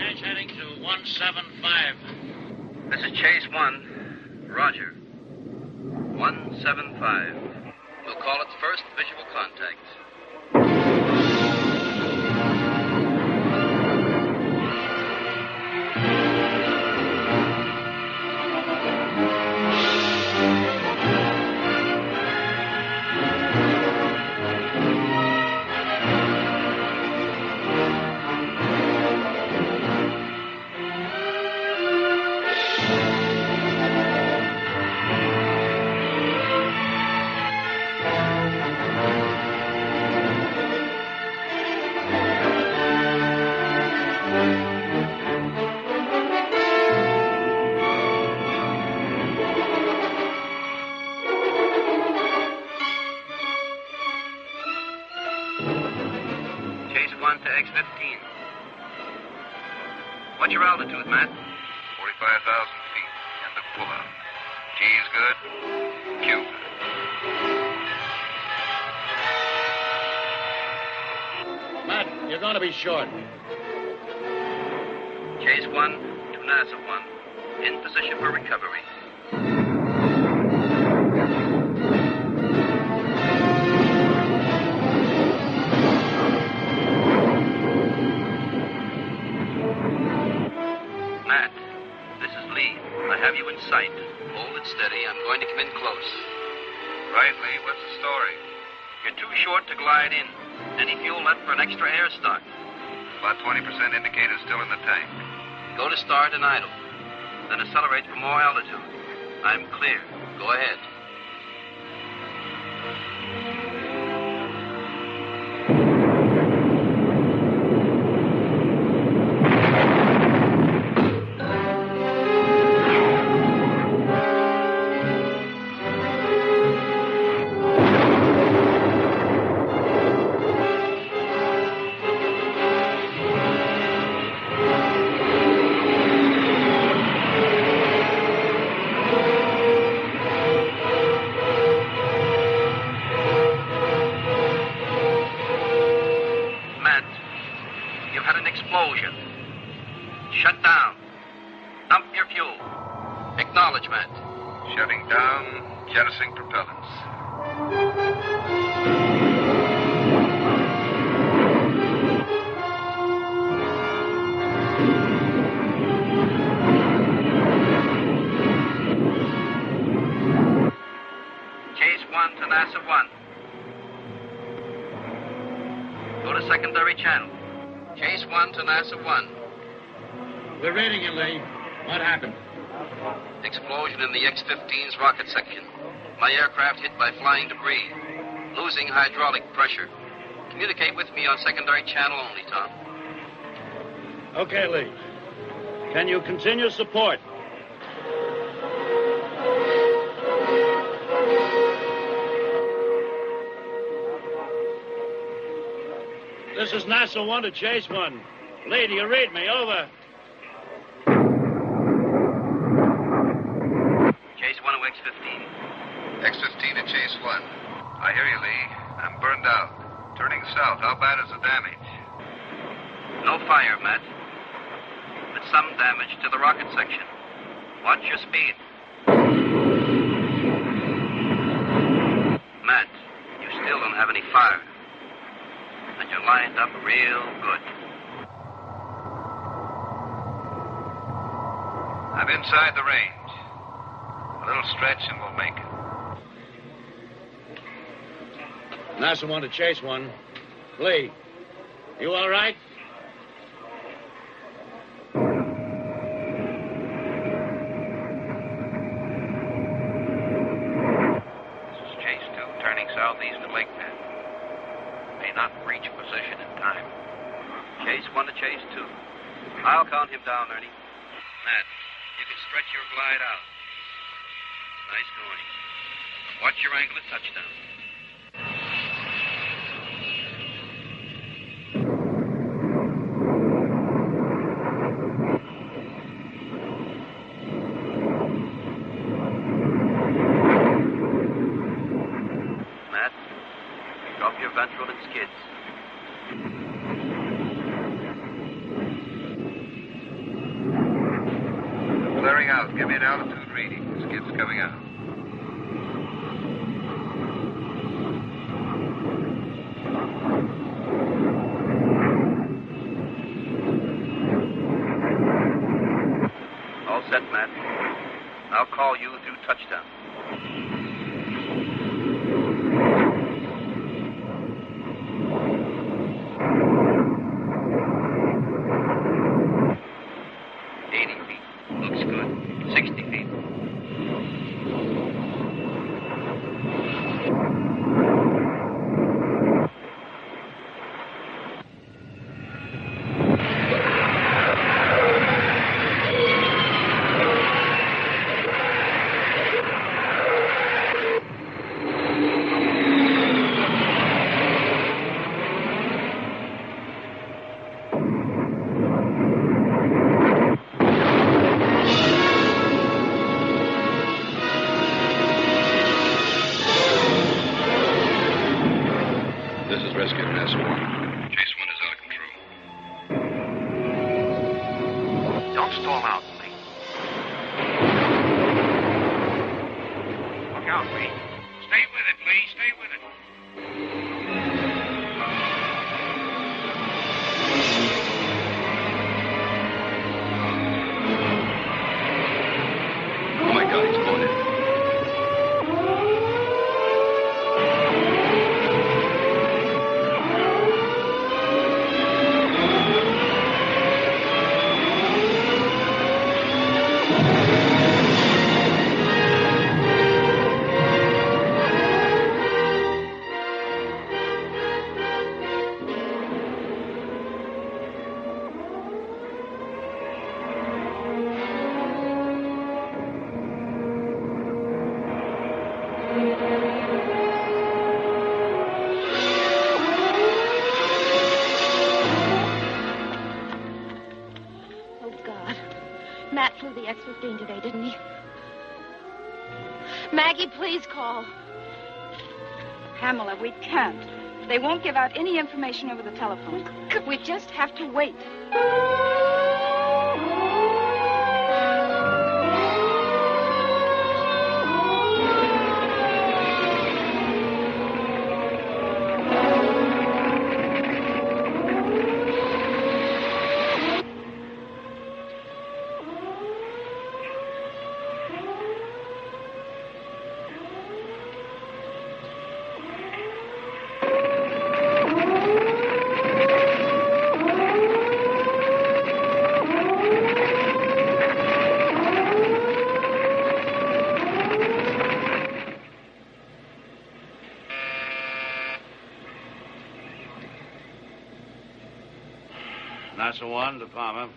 Catch heading to 175. This is Chase 1. Roger. 175. We'll call it first visual contact. 1 to X-15. What's your altitude, Matt? 45,000 feet. And the pullout. G's good. Q good. Matt, you're going to be short. Chase 1 to NASA 1. In position for recovery. Matt, this is Lee. I have you in sight. Hold it steady. I'm going to come in close. Right, Lee. What's the story? You're too short to glide in. Any fuel left for an extra air start? About 20% indicator still in the tank. Go to start and idle. Then accelerate for more altitude. I'm clear. Go ahead. Explosion. Shut down. Dump your fuel. Acknowledgement. Shutting down, jettisoning propellants. Chase 1 to NASA 1. Go to secondary channel. Chase 1 to NASA 1. We're reading you, Lee. What happened? Explosion in the X-15's rocket section. My aircraft hit by flying debris. Losing hydraulic pressure. Communicate with me on secondary channel only, Tom. Okay, Lee. Can you continue support? This is NASA 1 to Chase 1. Lee, do you read me? Over. Chase 1 to X-15. X-15 to Chase 1. I hear you, Lee. I'm burned out. Turning south. How bad is the damage? No fire, Matt. But some damage to the rocket section. Watch your speed. Matt, you still don't have any fire. And you're lined up real good. I'm inside the range. A little stretch and we'll make it. NASA 1 to Chase 1. Lee, you all right? This is Chase 2, turning southeast to Lake Pad. May not reach position in time. Chase 1 to Chase 2. I'll count him down, Ernie. Matt, you can stretch your glide out. Nice going. Watch your angle at touchdown. Matt, drop your ventral and skids. Clearing out. Give me an altitude reading. Skid's coming out. All set, Matt. I'll call you through touchdown. Looks good. 60 feet. This is Rescue Nest 1. Chase 1 is out of control. Don't stall out, Lee. Look out, Lee. Stay with it, Lee. Stay with it. Oh, my God, he's going in. Oh, God. Matt flew the X-15 today, didn't he? Maggie, please call. Pamela, we can't. They won't give out any information over the telephone. We just have to wait. NASA 1 to Palmer.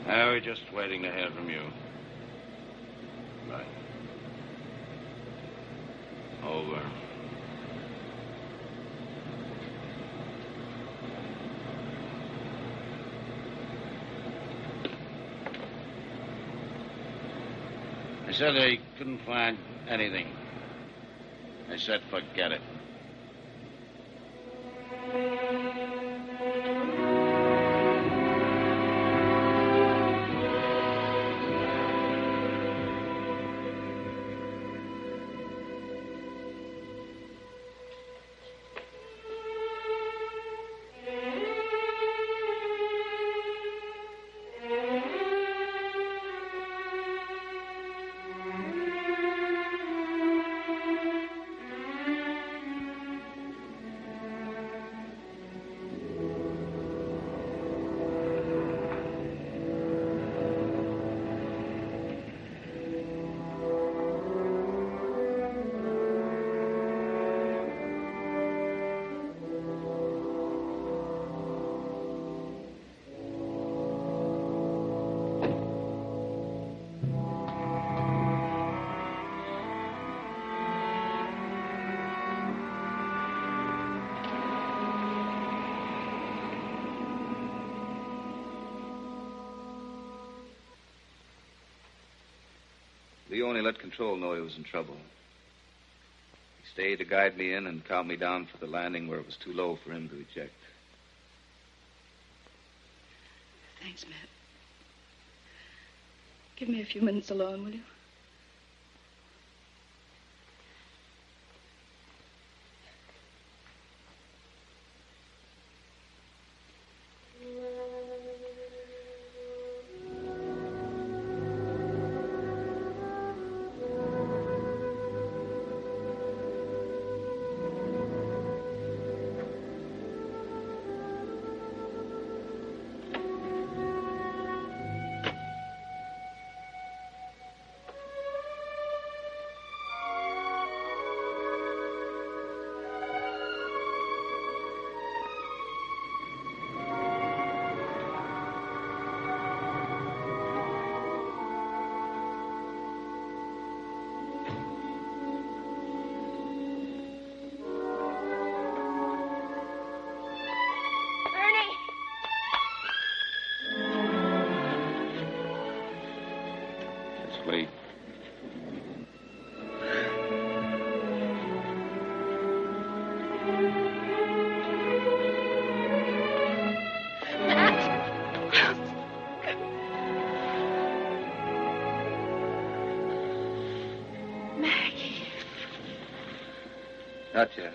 We're just waiting to hear from you. Right. Over. They said they couldn't find anything. They said forget it. Lee only let Control know he was in trouble. He stayed to guide me in and calm me down for the landing where it was too low for him to eject. Thanks, Matt. Give me a few minutes alone, will you? Lee. Maggie. Not yet.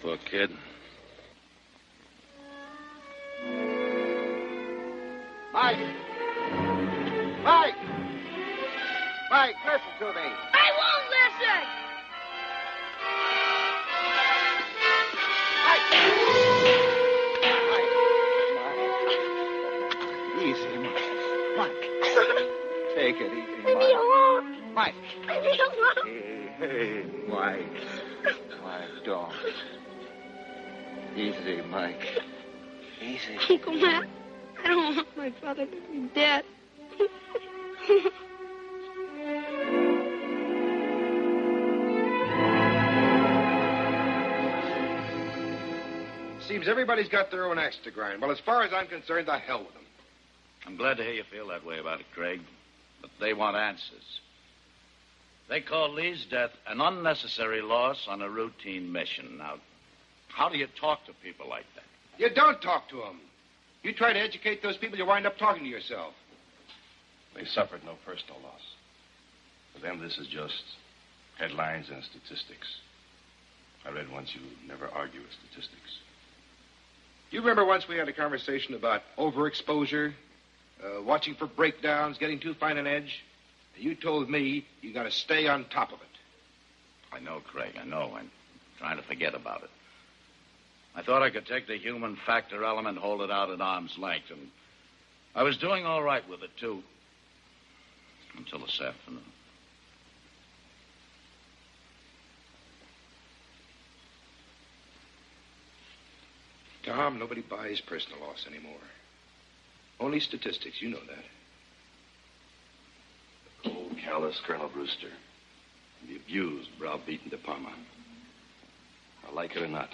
Poor kid. Mike! Mike! Mike, listen to me. I won't listen! Easy, Mike. Take it easy, Leave me alone. Mike. Leave me alone. Hey, Mike. Mike, don't. Easy, Mike. Easy. Uncle Matt, I don't want my brother to be dead. Seems everybody's got their own axe to grind. Well, as far as I'm concerned, the hell with them. I'm glad to hear you feel that way about it, Craig. But they want answers. They call Lee's death an unnecessary loss on a routine mission. Now, how do you talk to people like that? You don't talk to them. You try to educate those people, you wind up talking to yourself. They suffered no personal loss. For them, this is just headlines and statistics. I read once you never argue with statistics. You remember once we had a conversation about overexposure, watching for breakdowns, getting too fine an edge? You told me you got to stay on top of it. I know, Craig, I know. I'm trying to forget about it. I thought I could take the human factor element, hold it out at arm's length, and I was doing all right with it, too. Until this afternoon. Tom, nobody buys personal loss anymore. Only statistics, you know that. The cold, callous Colonel Brewster. And the abused, browbeaten De Palma. I like it or not,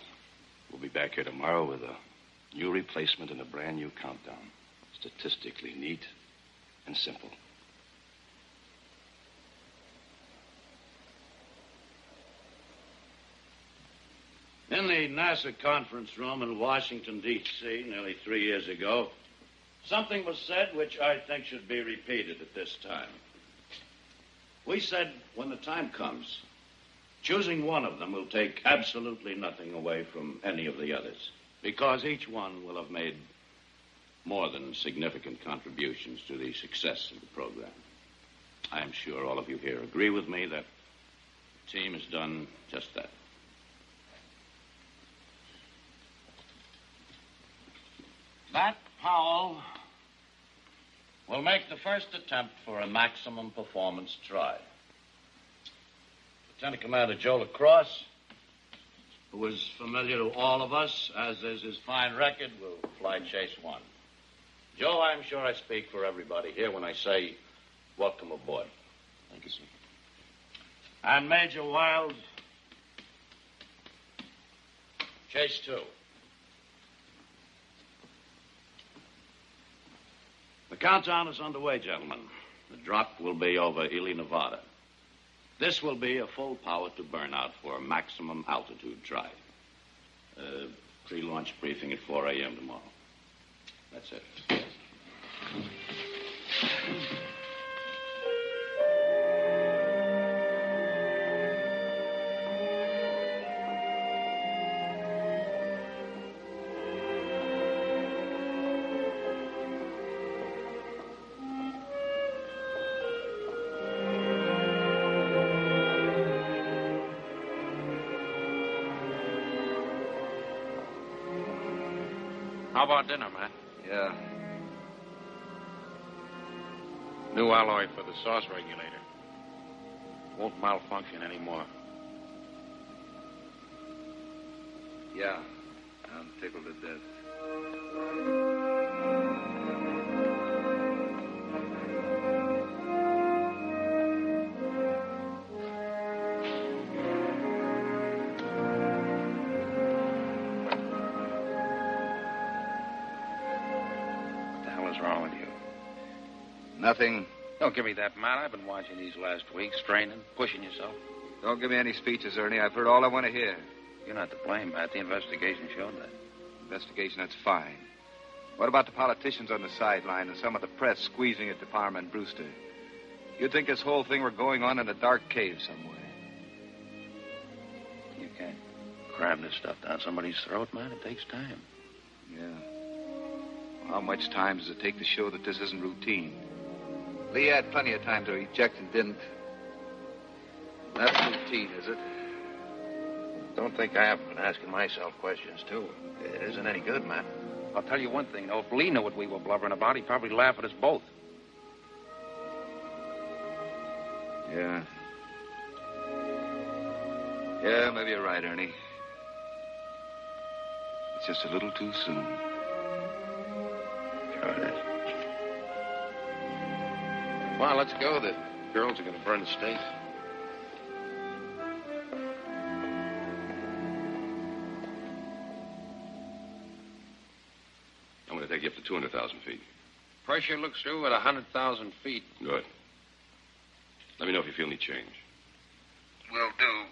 we'll be back here tomorrow with a new replacement and a brand new countdown. Statistically neat and simple. In the NASA conference room in Washington, D.C., nearly 3 years ago, something was said which I think should be repeated at this time. We said, when the time comes, choosing one of them will take absolutely nothing away from any of the others, because each one will have made more than significant contributions to the success of the program. I am sure all of you here agree with me that the team has done just that. Matt Powell will make the first attempt for a maximum performance try. Lieutenant Commander Joe LaCrosse, who is familiar to all of us, as is his fine record, will fly Chase 1. Joe, I'm sure I speak for everybody here when I say welcome aboard. Thank you, sir. And Major Wild, Chase 2. The countdown is underway, gentlemen. The drop will be over Ely, Nevada. This will be a full power to burnout for a maximum altitude try. Pre-launch briefing at 4 a.m. tomorrow. That's it. How about dinner, Matt? Yeah. New alloy for the sauce regulator. Won't malfunction anymore. Yeah. I'm tickled to death. What the hell is wrong with you? Nothing. Don't give me that, Matt. I've been watching these last weeks, training, pushing yourself. Don't give me any speeches, Ernie. I've heard all I want to hear. You're not to blame, Matt. The investigation showed that. Investigation, that's fine. What about the politicians on the sideline and some of the press squeezing at DePalma and Brewster? You'd think this whole thing were going on in a dark cave somewhere. You can't cram this stuff down somebody's throat, man. It takes time. Yeah. Well, how much time does it take to show that this isn't routine? Lee had plenty of time to eject and didn't. That's routine, is it? Don't think I haven't been asking myself questions, too. It isn't any good, Matt. I'll tell you one thing, though. If Lee knew what we were blubbering about, he'd probably laugh at us both. Yeah. Yeah, maybe you're right, Ernie. It's just a little too soon. Sure it is. Well, let's go. The girls are going to burn the steak. I'm going to take you up to 200,000 feet. Pressure looks through at 100,000 feet. Good. Let me know if you feel any change. Will do.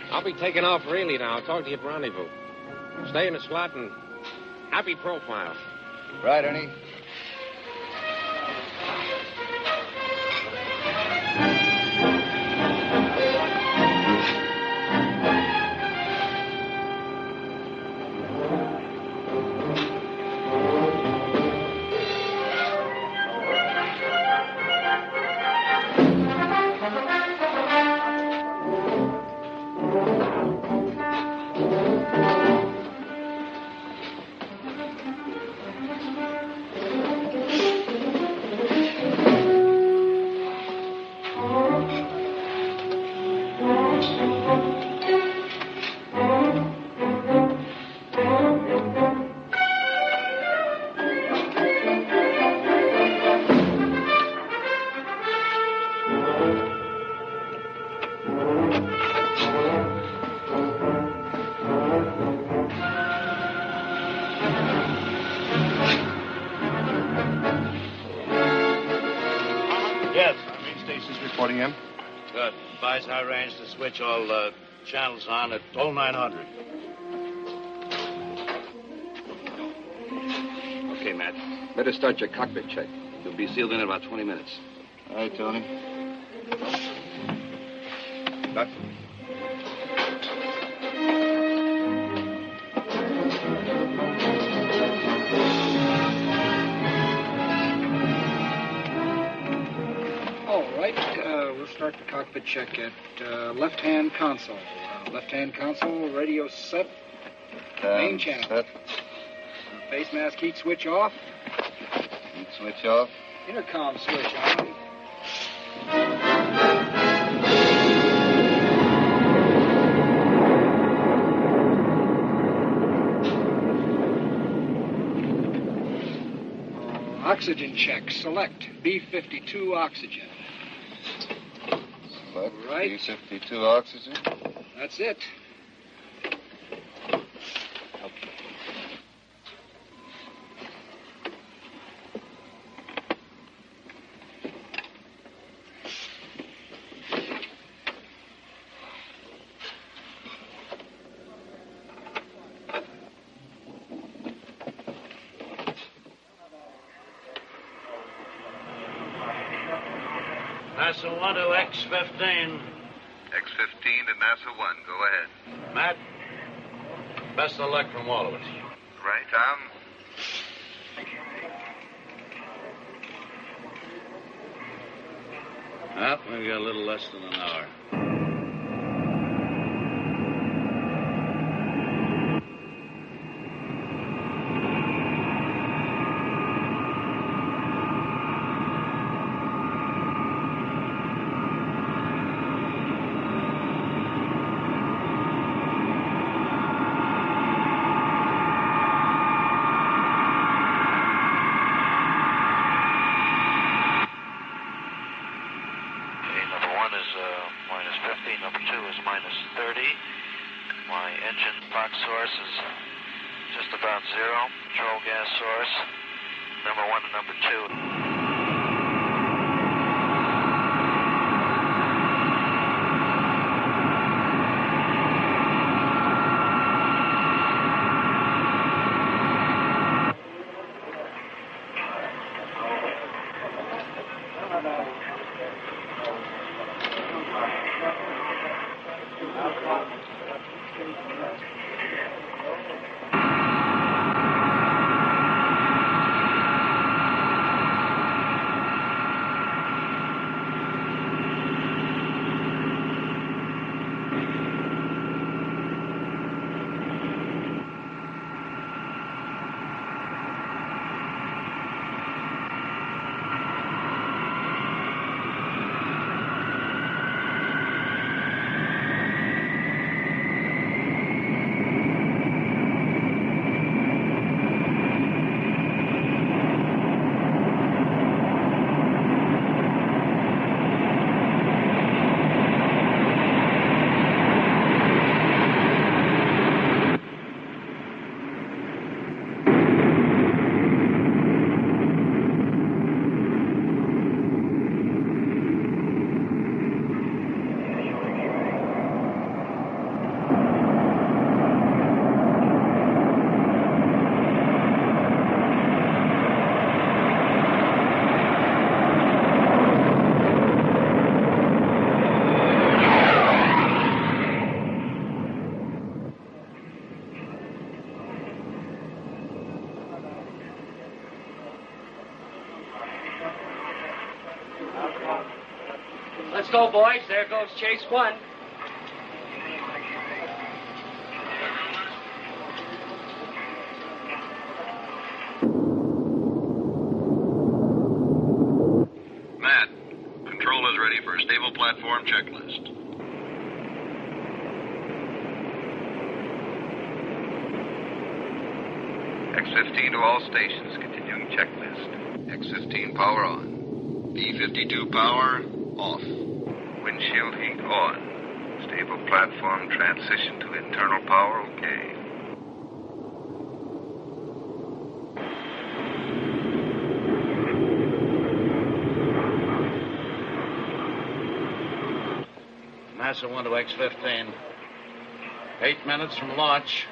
I'll be taking off really now. I'll talk to you at rendezvous. Stay in the slot and happy profile. Right, Ernie. Reporting in. Good. Advise high range to switch all channels on at 0900. Okay, Matt. Better start your cockpit check. You'll be sealed in about 20 minutes. All right, Tony. Duck. We'll start the cockpit check at left-hand console. Left-hand console, radio set. Main channel. Set. Face mask heat switch off. Heat switch off. Intercom switch on. Oxygen check. Select B-52 oxygen. Select right. B-52 oxygen. That's it. NASA 1 to X-15. X-15 to NASA 1. Go ahead. Matt, best of luck from all of us. Right, Tom? Well, we've got a little less than an hour. Let's go, boys. There goes Chase 1. Matt, control is ready for a stable platform checklist. X-15 to all stations, continuing checklist. X-15 power on. B-52 power off. Windshield heat on. Stable platform transition to internal power okay. NASA 1 to X-15. 8 minutes from launch.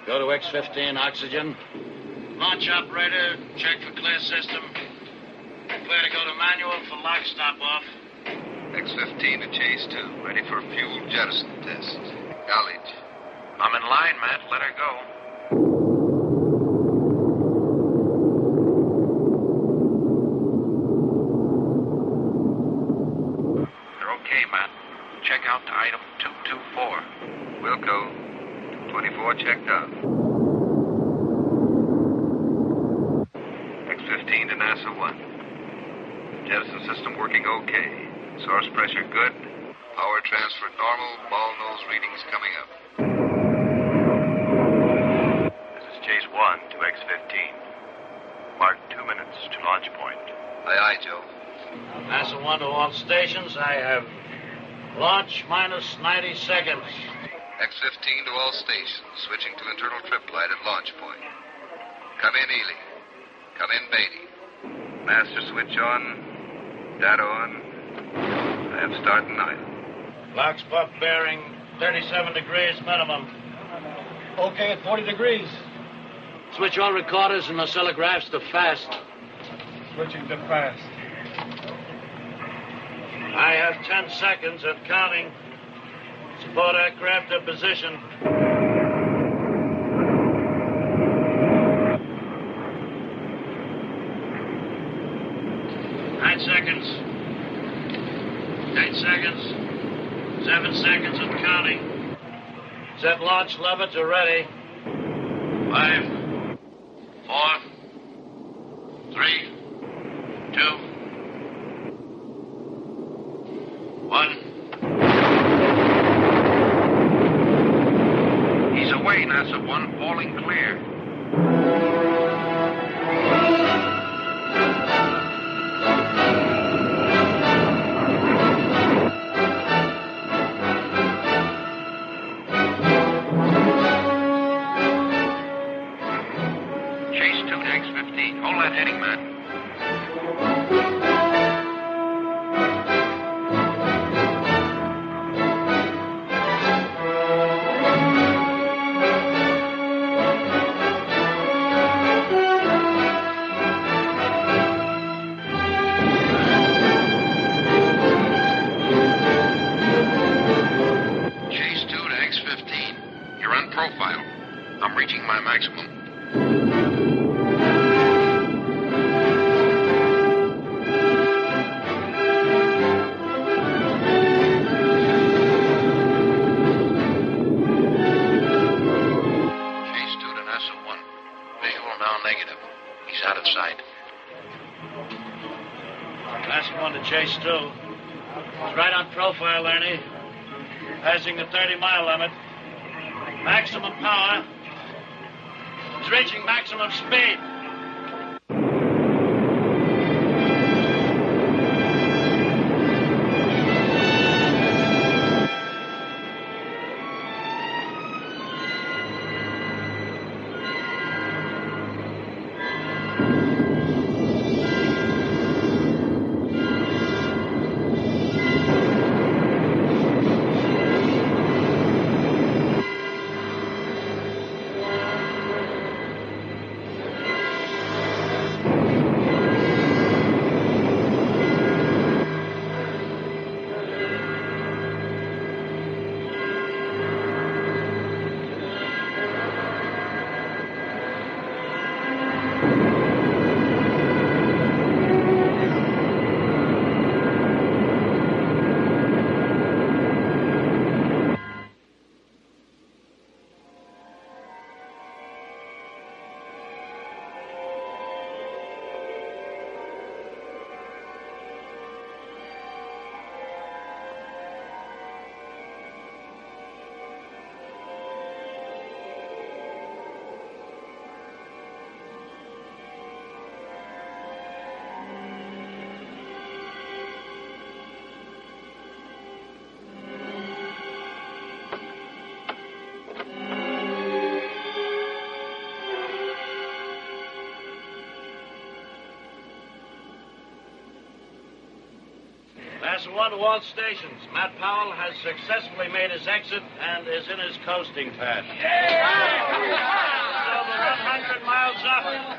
Go to X-15 oxygen. Launch operator, check for clear system. Clear to go to manual for lock stop off. X-15 to Chase 2, ready for fuel jettison test. Knowledge. I'm in line, Matt. Let her go. You're okay, Matt. Check out to item 224. Wilco, 24 checked out. X-15 to NASA 1. Jettison system working okay. Source pressure good. Power transfer normal. Ball nose readings coming up. This is Chase 1 to X-15. Mark 2 minutes to launch point. Aye, Joe. NASA 1 to all stations. I have launch minus 90 seconds. X-15 to all stations. Switching to internal trip light at launch point. Come in, Ely. Come in, Beatty. Master switch on. Data on. I have start and idle. Clock's puff bearing 37 degrees minimum. Okay at 40 degrees. Switch on recorders and oscillographs to fast. Switching to fast. I have 10 seconds and counting. Support aircraft in position. 9 seconds. 8 seconds. 7 seconds and counting. Set launch levers are ready. 5, 4, 3, 2, 1. He's away, NASA 1, falling clear. Chase 2 to X-15. Hold that heading, man. Chase 2 to X-15. You're on profile. I'm reaching my maximum. Chase 2 to NASA 1. Visual now negative. He's out of sight. Last one to Chase 2. It's right on profile, Ernie. Passing the 30-mile limit. Maximum power. It's reaching maximum speed. NASA 1 to all stations. Matt Powell has successfully made his exit and is in his coasting path. Over 100 miles up.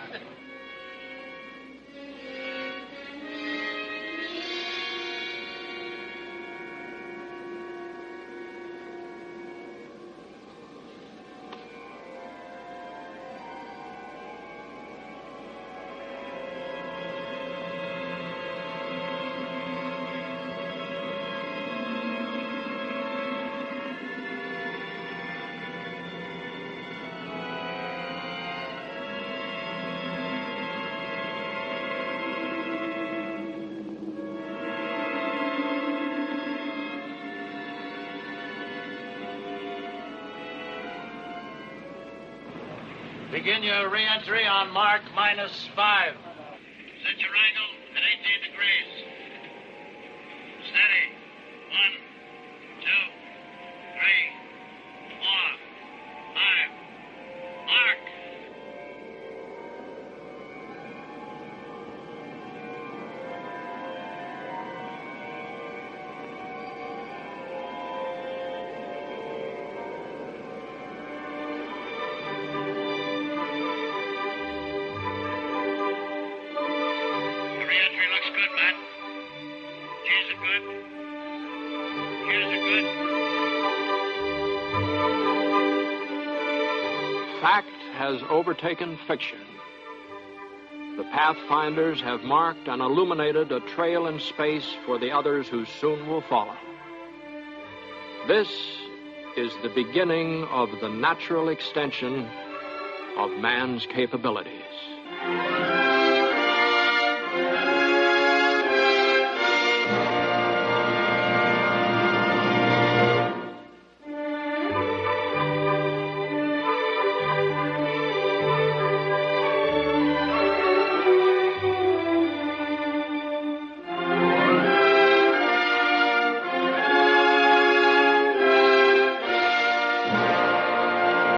Begin your re-entry on mark -5. Set your angle at 18 degrees. Steady. 1, 2, 3, 4, 5. Mark. Re-entry looks good, Matt. G's are good. Fact has overtaken fiction. The pathfinders have marked and illuminated a trail in space for the others who soon will follow. This is the beginning of the natural extension of man's capabilities.